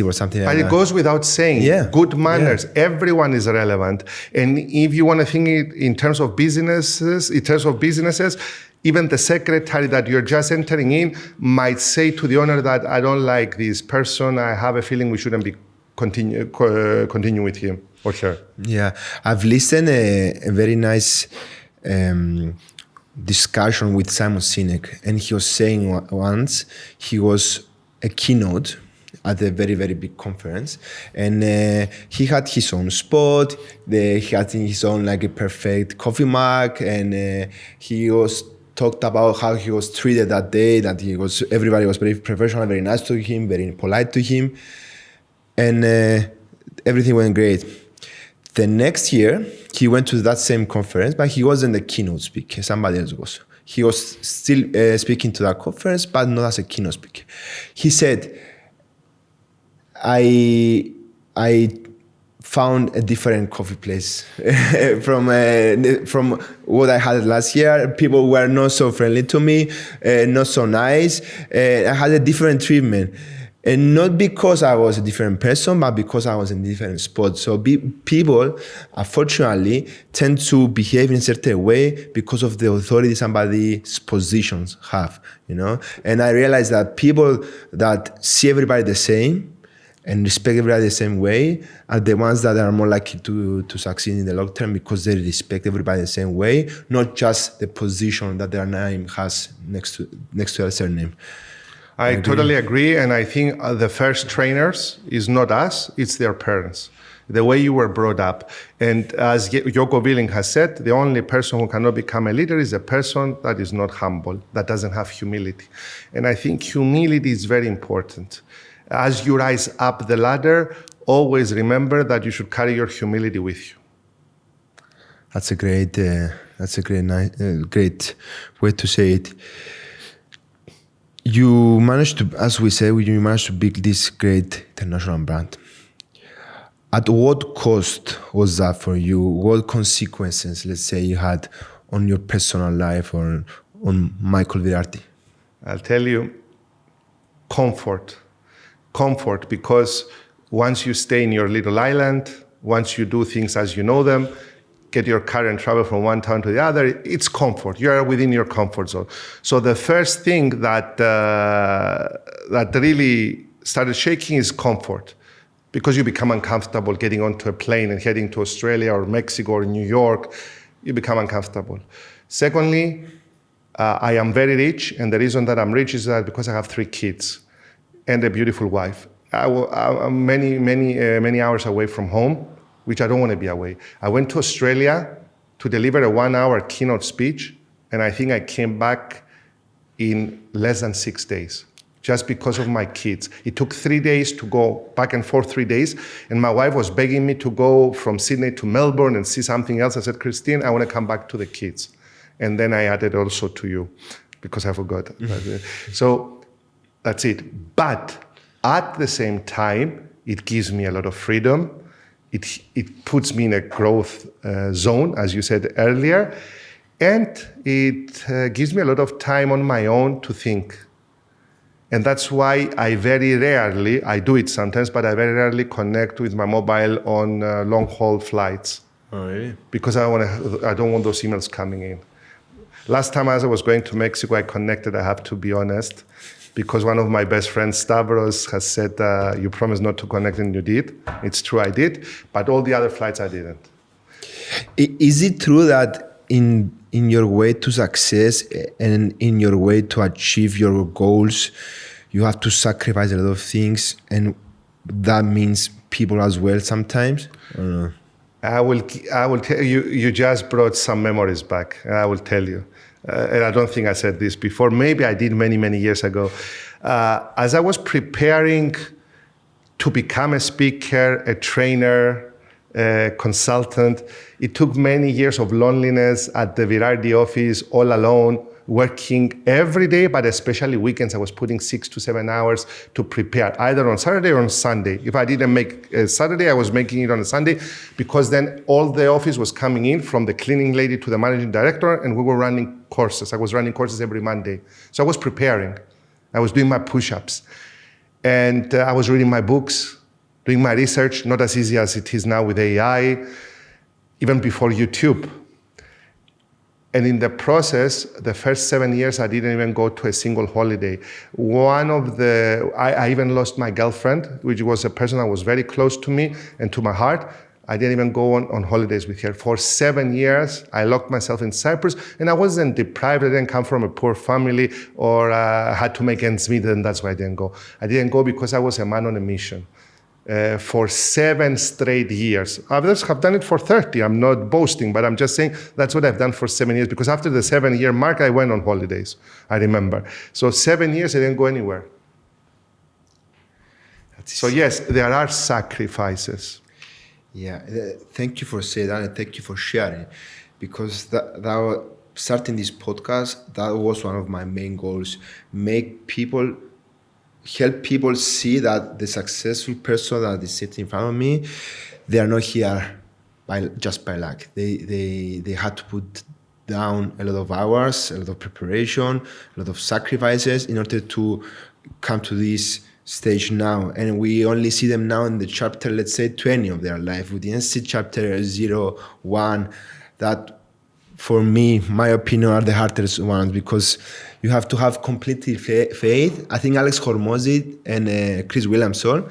or something like that. But it goes without saying, good manners, everyone is relevant. And if you want to think it in terms of businesses, even the secretary that you're just entering in might say to the owner that I don't like this person. I have a feeling we shouldn't be continue with him or her. Yeah, I've listened a very nice discussion with Simon Sinek, and he was saying once he was a keynote at a very, very big conference, and he had his own spot. He had his own like a perfect coffee mug, and he was talked about how he was treated that day, that everybody was very professional, very nice to him, very polite to him, and everything went great. The next year, he went to that same conference, but he wasn't the keynote speaker, somebody else was. He was still speaking to that conference, but not as a keynote speaker. He said, I found a different coffee place from what I had last year. People were not so friendly to me, not so nice. I had a different treatment. And not because I was a different person, but because I was in a different spot. So people, unfortunately, tend to behave in a certain way because of the authority somebody's positions have, And I realized that people that see everybody the same and respect everybody the same way are the ones that are more likely to succeed in the long term because they respect everybody the same way, not just the position that their name has next to a surname. I totally agree. And I think the first trainers is not us, it's their parents, the way you were brought up. And as Jocko Willing has said, the only person who cannot become a leader is a person that is not humble, that doesn't have humility. And I think humility is very important. As you rise up the ladder, always remember that you should carry your humility with you. That's a great way to say it. You managed to, as we say, you managed to build this great international brand. At what cost was that for you? What consequences, let's say, you had on your personal life or on Michael Virardi? I'll tell you, comfort, because once you stay in your little island, once you do things as you know them, get your car and travel from one town to the other, it's comfort. You are within your comfort zone. So the first thing that really started shaking is comfort, because you become uncomfortable getting onto a plane and heading to Australia or Mexico or New York. You become uncomfortable. Secondly, I am very rich, and the reason that I'm rich is that because I have 3 kids and a beautiful wife. I'm many hours away from home, which I don't want to be away. I went to Australia to deliver a 1-hour keynote speech, and I think I came back in less than 6 days, just because of my kids. It took 3 days to go back and forth, 3 days, and my wife was begging me to go from Sydney to Melbourne and see something else. I said, Christine, I want to come back to the kids. And then I added also to you, because I forgot. So that's it. But at the same time, it gives me a lot of freedom. It puts me in a growth zone, as you said earlier, and it gives me a lot of time on my own to think. And that's why I very rarely, I do it sometimes, but I very rarely connect with my mobile on long-haul flights. Oh, really? Because I don't want those emails coming in. Last time as I was going to Mexico, I connected, I have to be honest, because one of my best friends, Stavros, has said, you promised not to connect, and you did. It's true, I did. But all the other flights, I didn't. Is it true that in your way to success and in your way to achieve your goals, you have to sacrifice a lot of things, and that means people as well sometimes? I will tell you, you just brought some memories back, and I will tell you. And I don't think I said this before. Maybe I did many years ago. As I was preparing to become a speaker, a trainer, a consultant, it took many years of loneliness at the Virardi office, all alone, working every day, but especially weekends. I was putting 6 to 7 hours to prepare, either on Saturday or on Sunday. If I didn't make a Saturday, I was making it on a Sunday, because then all the office was coming in, from the cleaning lady to the managing director, and we were running courses. I was running courses every Monday. So I was preparing. I was doing my push-ups. And I was reading my books, doing my research, not as easy as it is now with AI, even before YouTube. And in the process, the first 7 years, I didn't even go to a single holiday. I even lost my girlfriend, which was a person that was very close to me and to my heart. I didn't even go on holidays with her. For 7 years, I locked myself in Cyprus, and I wasn't deprived. I didn't come from a poor family or had to make ends meet, and that's why I didn't go. I didn't go because I was a man on a mission. For 7 straight years. Others have done it for 30. I'm not boasting, but I'm just saying that's what I've done for 7 years, because after the 7-year mark, I went on holidays, I remember. So 7 years, I didn't go anywhere. So yes, there are sacrifices. Yeah, thank you for saying that, and thank you for sharing, because starting this podcast, that was one of my main goals. Help people see that the successful person that is sitting in front of me, they are not here just by luck. They had to put down a lot of hours, a lot of preparation, a lot of sacrifices in order to come to this stage now, and we only see them now in the chapter, let's say 20 of their life. We didn't see chapter 0, 1, that for me, my opinion, are the hardest ones, because you have to have completely faith. I think Alex Hormozy and Chris Williamson,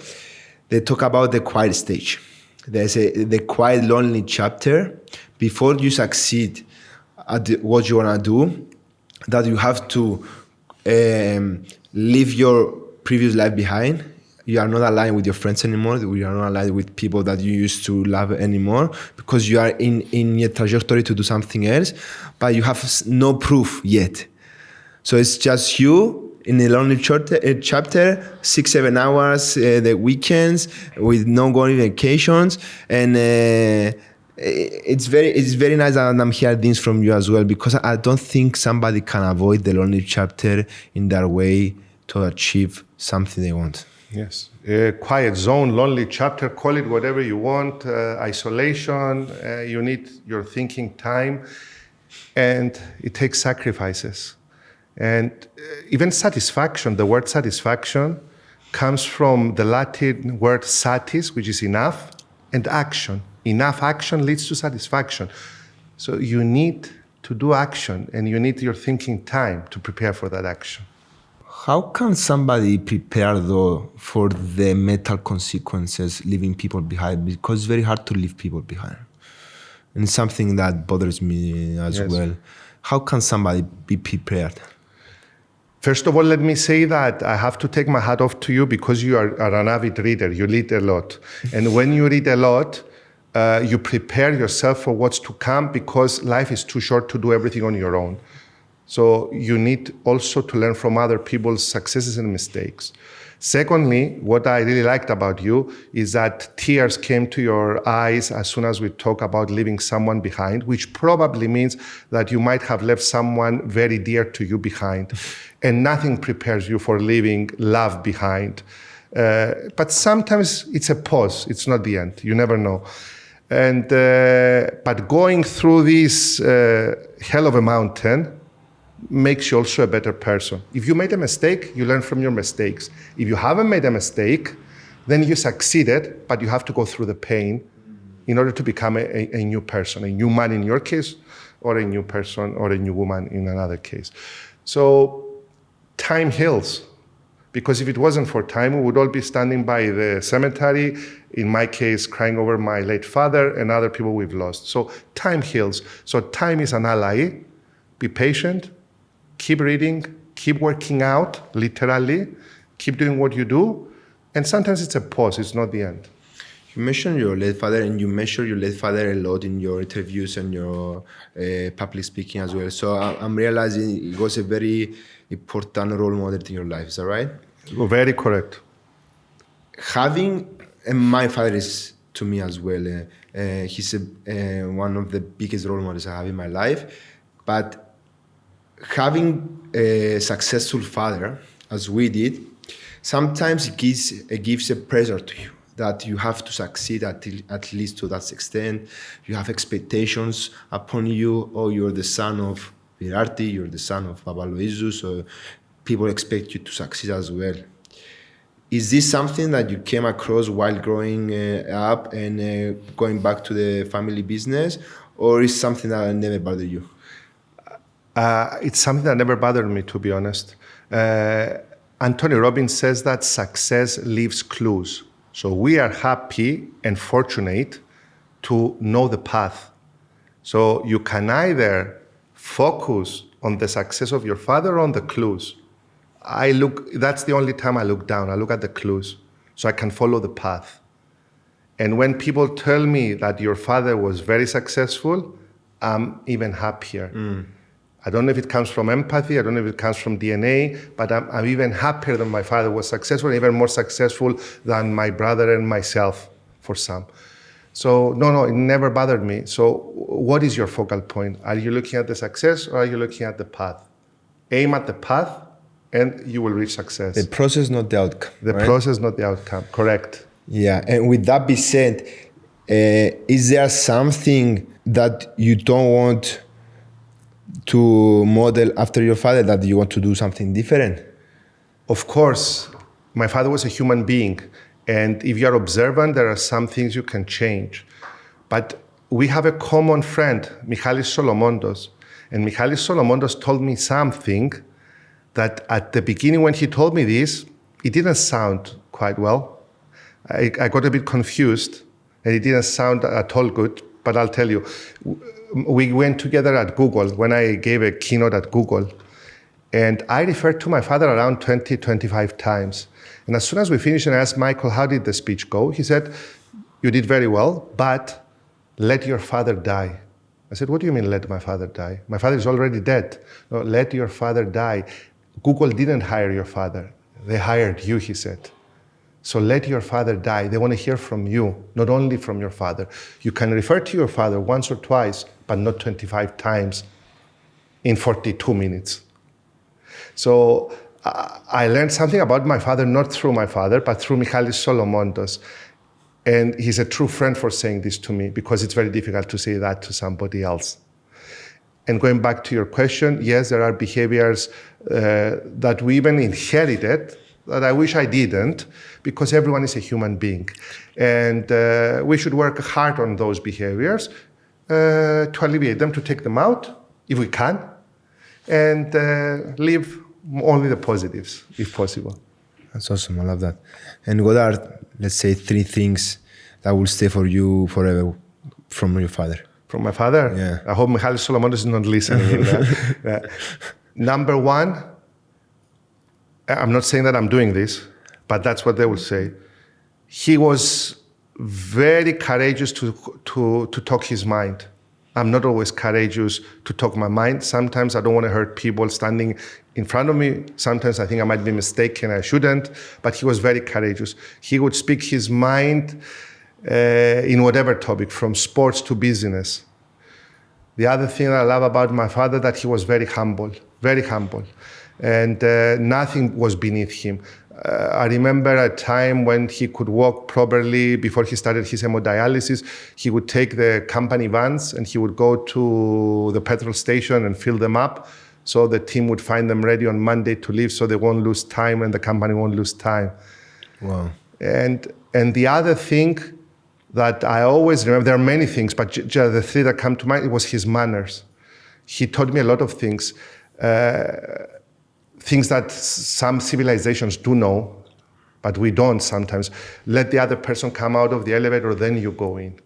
they talk about the quiet stage. There's the quiet, lonely chapter before you succeed at what you want to do, that you have to leave your previous life behind. You are not aligned with your friends anymore. You are not aligned with people that you used to love anymore, because you are in your trajectory to do something else, but you have no proof yet. So it's just you in a lonely chapter, 6-7 hours, the weekends, with no going vacations, and it's very nice that I'm hearing things from you as well, because I don't think somebody can avoid the lonely chapter in their way to achieve something they want. Yes. Quiet zone, lonely chapter, call it whatever you want, isolation, you need your thinking time, and it takes sacrifices. And even satisfaction, the word satisfaction comes from the Latin word satis, which is enough, and action. Enough action leads to satisfaction. So you need to do action, and you need your thinking time to prepare for that action. How can somebody prepare, though, for the mental consequences leaving people behind? Because it's very hard to leave people behind. And it's something that bothers me as well. How can somebody be prepared? First of all, let me say that I have to take my hat off to you, because you are an avid reader. You read a lot. And when you read a lot, you prepare yourself for what's to come, because life is too short to do everything on your own. So you need also to learn from other people's successes and mistakes. Secondly, what I really liked about you is that tears came to your eyes as soon as we talk about leaving someone behind, which probably means that you might have left someone very dear to you behind. And nothing prepares you for leaving love behind. But sometimes it's a pause, it's not the end, you never know. And but going through this hell of a mountain makes you also a better person. If you made a mistake, you learn from your mistakes. If you haven't made a mistake, then you succeeded, but you have to go through the pain in order to become a new person, a new man in your case, or a new person or a new woman in another case. So time heals, because if it wasn't for time, we would all be standing by the cemetery, in my case, crying over my late father and other people we've lost. So time heals. So time is an ally. Be patient. Keep reading, keep working out, literally, keep doing what you do, and sometimes it's a pause, it's not the end. You mentioned your late father, and you mentioned your late father a lot in your interviews and your public speaking as well. So I'm realizing it was a very important role model in your life, is that right? Very correct. And my father is to me as well, he's one of the biggest role models I have in my life, but having a successful father, as we did, sometimes it gives a pressure to you that you have to succeed at least to that extent. You have expectations upon you, or you're the son of Virardi, you're the son of Papa Loizu, so people expect you to succeed as well. Is this something that you came across while growing up and going back to the family business, or is something that never bothered you? It's something that never bothered me, to be honest. Anthony Robbins says that success leaves clues. So we are happy and fortunate to know the path. So you can either focus on the success of your father or on the clues. That's the only time I look down. I look at the clues so I can follow the path. And when people tell me that your father was very successful, I'm even happier. I don't know if it comes from empathy, I don't know if it comes from DNA, but I'm even happier that my father was successful, even more successful than my brother and myself for some. So no, it never bothered me. So what is your focal point? Are you looking at the success, or are you looking at the path? Aim at the path and you will reach success. The process, not the outcome. The process, not the outcome, correct. Yeah, and with that being said, is there something that you don't want to model after your father, that you want to do something different? Of course, my father was a human being. And if you're observant, there are some things you can change. But we have a common friend, Michalis Solomondos. And Michalis Solomondos told me something that at the beginning when he told me this, it didn't sound quite well. I got a bit confused and it didn't sound at all good, but I'll tell you. We went together at Google when I gave a keynote at Google. And I referred to my father around 20, 25 times. And as soon as we finished and I asked Michael, how did the speech go? He said, you did very well, but let your father die. I said, what do you mean let my father die? My father is already dead. No, let your father die. Google didn't hire your father. They hired you, he said. So let your father die. They want to hear from you, not only from your father. You can refer to your father once or twice, but not 25 times in 42 minutes. So I learned something about my father, not through my father, but through Michalis Solomondos. And he's a true friend for saying this to me, because it's very difficult to say that to somebody else. And going back to your question, yes, there are behaviors that we even inherited that I wish I didn't, because everyone is a human being. And we should work hard on those behaviors to alleviate them, to take them out, if we can, and leave only the positives, if possible. That's awesome. I love that. And what are, let's say, 3 things that will stay for you forever from your father? From my father? Yeah. I hope Michalis Solomondos is not listening. Number 1, I'm not saying that I'm doing this, but that's what they will say. He was very courageous to talk his mind. I'm not always courageous to talk my mind. Sometimes I don't want to hurt people standing in front of me. Sometimes I think I might be mistaken, I shouldn't, but he was very courageous. He would speak his mind in whatever topic, from sports to business. The other thing that I love about my father, that he was very humble, and nothing was beneath him. I remember a time when he could walk properly before he started his hemodialysis. He would take the company vans and he would go to the petrol station and fill them up, so the team would find them ready on Monday to leave, so they won't lose time and the company won't lose time. Wow. And the other thing that I always remember, there are many things, but the 3 that come to mind, it was his manners. He taught me a lot of things. Things that some civilizations do know, but we don't sometimes. Let the other person come out of the elevator, then you go in.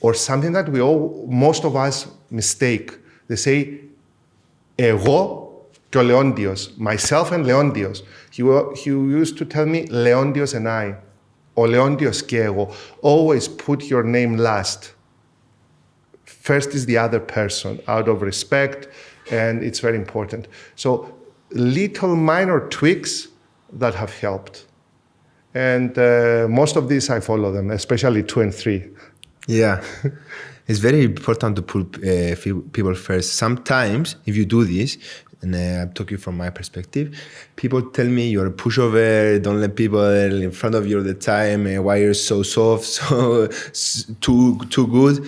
Or something that most of us mistake. They say, εγώ και ο Leontios, myself and Leontios. He used to tell me, Leontios and I, ο Leontios και εγώ. Always put your name last. First is the other person, out of respect, and it's very important. So, little minor tweaks that have helped. And most of these, I follow them, especially 2 and 3. Yeah. It's very important to put people first. Sometimes, if you do this, and I'm talking from my perspective, people tell me you're a pushover, don't let people in front of you all the time, why you're so soft, so too good.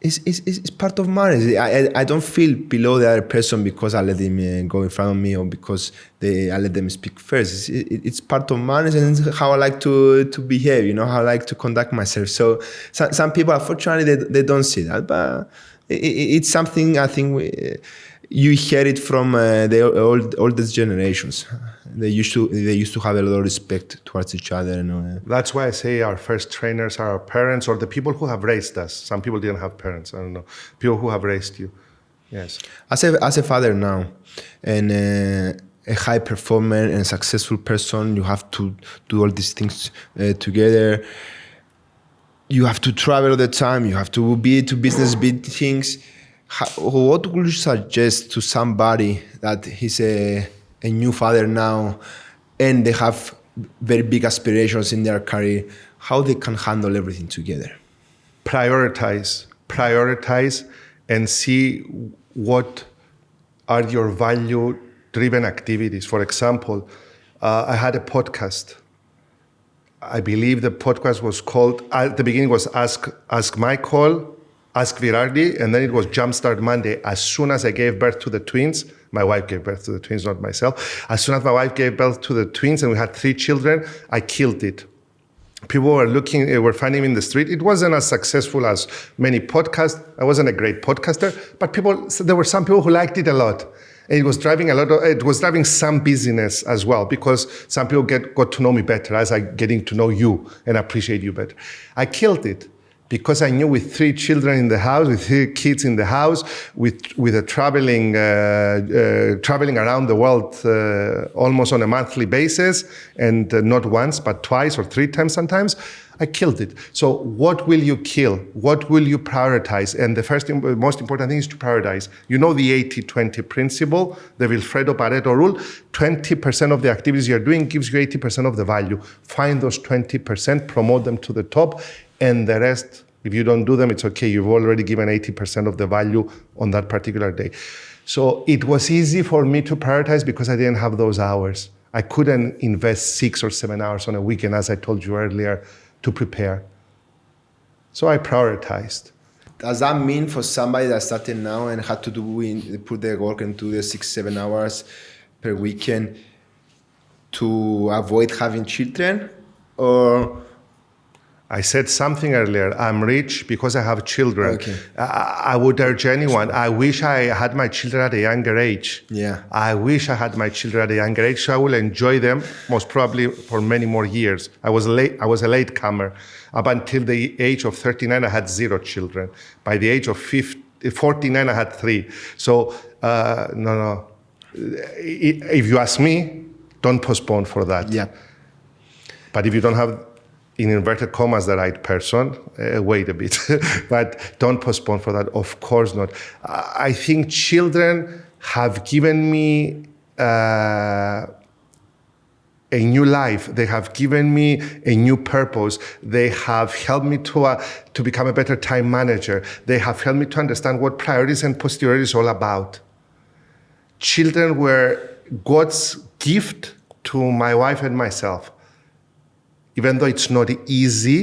It's part of marriage. I don't feel below the other person because I let them go in front of me, or because I let them speak first. It's part of marriage, and it's how I like to behave, how I like to conduct myself. So some people, unfortunately, they don't see that, but it's something I think you hear it from the oldest generations. They used to have a lot of respect towards each other. That's why I say our first trainers are our parents, or the people who have raised us. Some people didn't have parents. I don't know. People who have raised you. Yes. As a father now, and a high performer and successful person, you have to do all these things together. You have to travel all the time. You have to be to business meetings. What would you suggest to somebody that he's a new father now and they have very big aspirations in their career, how they can handle everything together? Prioritize and see what are your value-driven activities. For example, I had a podcast. I believe the podcast was called, at the beginning was Ask Michael, Ask Virardi, and then it was Jumpstart Monday. As soon as I gave birth to the twins, my wife gave birth to the twins, not myself. As soon as my wife gave birth to the twins and we had 3 children, I killed it. People were finding me in the street. It wasn't as successful as many podcasts. I wasn't a great podcaster, but there were some people who liked it a lot. And it was driving some business as well, because some people got to know me better as I getting to know you and appreciate you better. I killed it because I knew with 3 children in the house, with 3 kids in the house, with a traveling around the world almost on a monthly basis, and not once, but twice or 3 times sometimes, I killed it. So what will you kill? What will you prioritize? And the most important thing is to prioritize. You know the 80-20 principle, the Wilfredo Pareto rule. 20% of the activities you're doing gives you 80% of the value. Find those 20%, promote them to the top, and the rest, if you don't do them, it's okay. You've already given 80% of the value on that particular day. So it was easy for me to prioritize because I didn't have those hours. I couldn't invest 6 or 7 hours on a weekend, as I told you earlier, to prepare. So I prioritized. Does that mean for somebody that started now and had to put their work into the 6-7 hours per weekend to avoid having children? Or I said something earlier. I'm rich because I have children. Okay. I would urge anyone. I wish I had my children at a younger age. Yeah. I wish I had my children at a younger age, so I will enjoy them most probably for many more years. I was a late comer. Up until the age of 39, I had 0 children. By the age of 49, I had 3. So no. If you ask me, don't postpone for that. Yeah. But if you don't have, in inverted commas, the right person, wait a bit. But don't postpone for that. Of course not. I think children have given me a new life. They have given me a new purpose. They have helped me to become a better time manager. They have helped me to understand what priorities and posteriori is all about. Children were God's gift to my wife and myself. Even though it's not easy,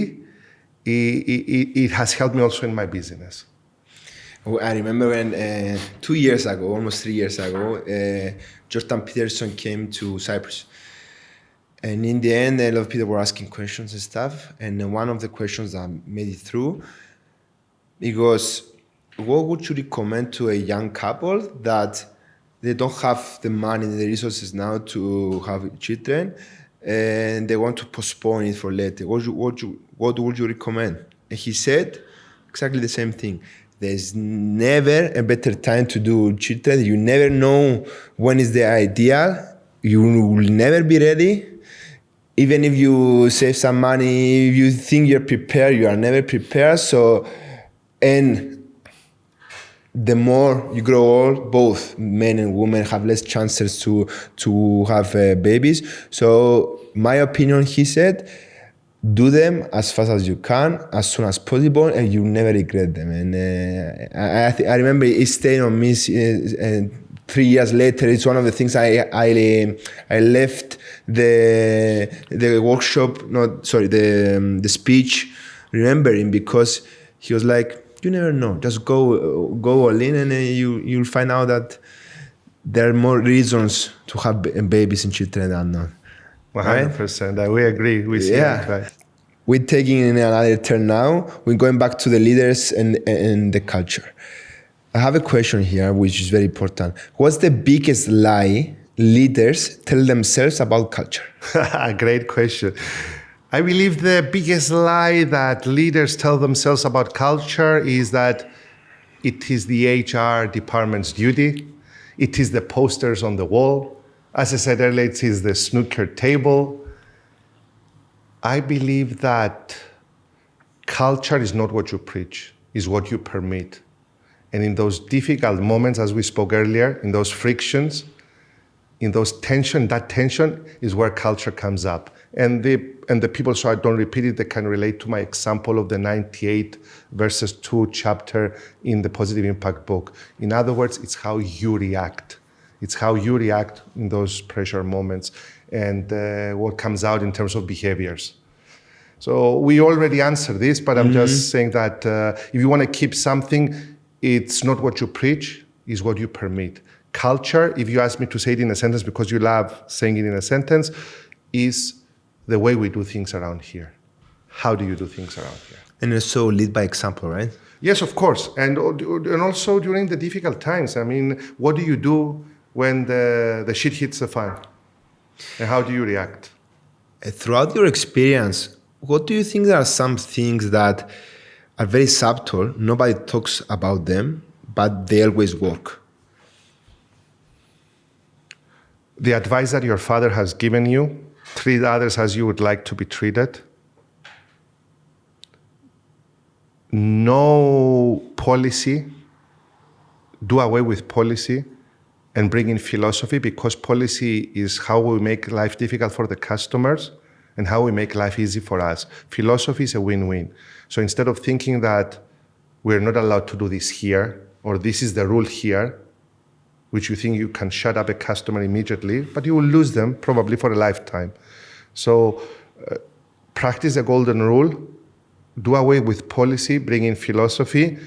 it has helped me also in my business. I remember when 2 years ago, almost 3 years ago, Jordan Peterson came to Cyprus. And in the end, a lot of people were asking questions and stuff. And one of the questions that made it through, he goes, what would you recommend to a young couple that they don't have the money and the resources now to have children, and they want to postpone it for later? What would you recommend? And he said exactly the same thing. There's never a better time to do children. You never know when is the ideal. You will never be ready. Even if you save some money, if you think you're prepared, you are never prepared. So, and the more you grow old, both men and women have less chances to have babies. So my opinion, he said, do them as fast as you can, as soon as possible, and you never regret them. And I remember it stayed on me 3 years later. It's one of the things I left the workshop, the speech, remembering, because he was like, you never know. Just go all in, and you'll find out that there are more reasons to have babies and children than not. 100%. Right? We agree. We see that, right? We're taking in another turn now. We're going back to the leaders and the culture. I have a question here, which is very important. What's the biggest lie leaders tell themselves about culture? Great question. I believe the biggest lie that leaders tell themselves about culture is that it is the HR department's duty. It is the posters on the wall. As I said earlier, it is the snooker table. I believe that culture is not what you preach, is what you permit. And in those difficult moments, as we spoke earlier, in those frictions, in those tension, that tension is where culture comes up. And the people, so I don't repeat it, they can relate to my example of the 98 verses 2 chapter in the Positive Impact book. In other words, it's how you react. It's how you react in those pressure moments and what comes out in terms of behaviors. So we already answered this, but I'm just saying that if you want to keep something, it's not what you preach, it's what you permit. Culture, if you ask me to say it in a sentence because you love saying it in a sentence, is the way we do things around here. How do you do things around here? And also lead by example, right? Yes, of course. And also during the difficult times. I mean, what do you do when the shit hits the fan? And how do you react? Throughout your experience, what do you think are some things that are very subtle, nobody talks about them, but they always work? The advice that your father has given you, treat others as you would like to be treated. No policy, do away with policy and bring in philosophy, because policy is how we make life difficult for the customers and how we make life easy for us. Philosophy is a win-win. So instead of thinking that we're not allowed to do this here, or this is the rule here, which you think you can shut up a customer immediately, but you will lose them probably for a lifetime. So practice the golden rule, do away with policy, bring in philosophy,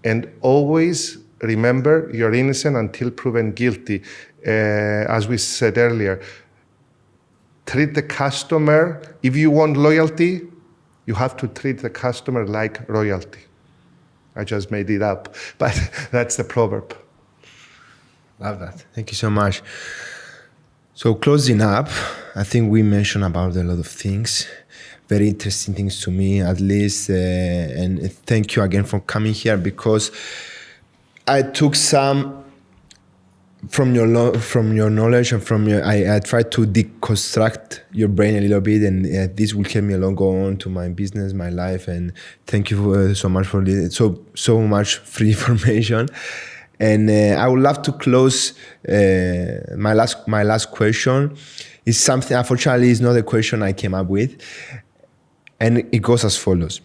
and always remember you're innocent until proven guilty. As we said earlier, treat the customer, if you want loyalty, you have to treat the customer like royalty. I just made it up, but that's the proverb. Love that. Thank you so much. So closing up, I think we mentioned about a lot of things, very interesting things to me at least. And thank you again for coming here, because I took some from your knowledge and from your, I tried to deconstruct your brain a little bit, and this will help me along go on to my business, my life. And thank you so much for this, so much free information. And I would love to close. My last question is something, unfortunately, is not a question I came up with, and it goes as follows: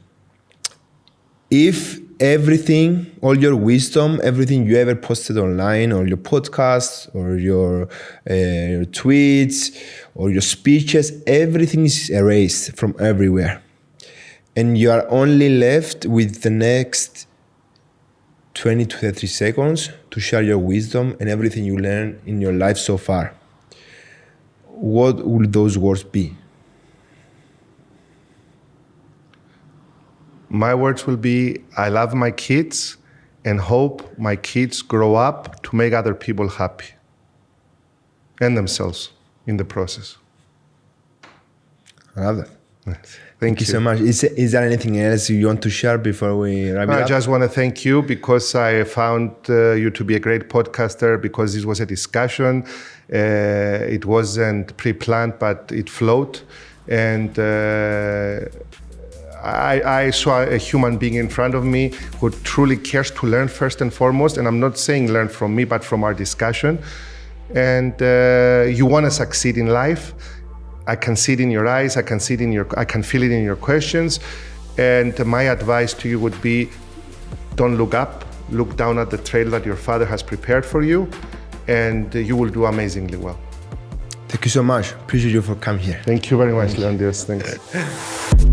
if everything, all your wisdom, everything you ever posted online, or your podcasts, or your tweets, or your speeches, everything is erased from everywhere, and you are only left with the next 20 to 30 seconds to share your wisdom and everything you learned in your life so far, what would those words be? My words will be, I love my kids and hope my kids grow up to make other people happy and themselves in the process. I love that. Thank you so much. Is there anything else you want to share before we wrap it up? I just want to thank you, because I found you to be a great podcaster, because this was a discussion. It wasn't pre-planned, but it flowed. And I saw a human being in front of me who truly cares to learn first and foremost. And I'm not saying learn from me, but from our discussion. And you want to succeed in life. I can see it in your eyes. I can feel it in your questions. And my advice to you would be, don't look up, look down at the trail that your father has prepared for you, and you will do amazingly well. Thank you so much. Appreciate you for coming here. Thank you very much, Leonidas. Thanks.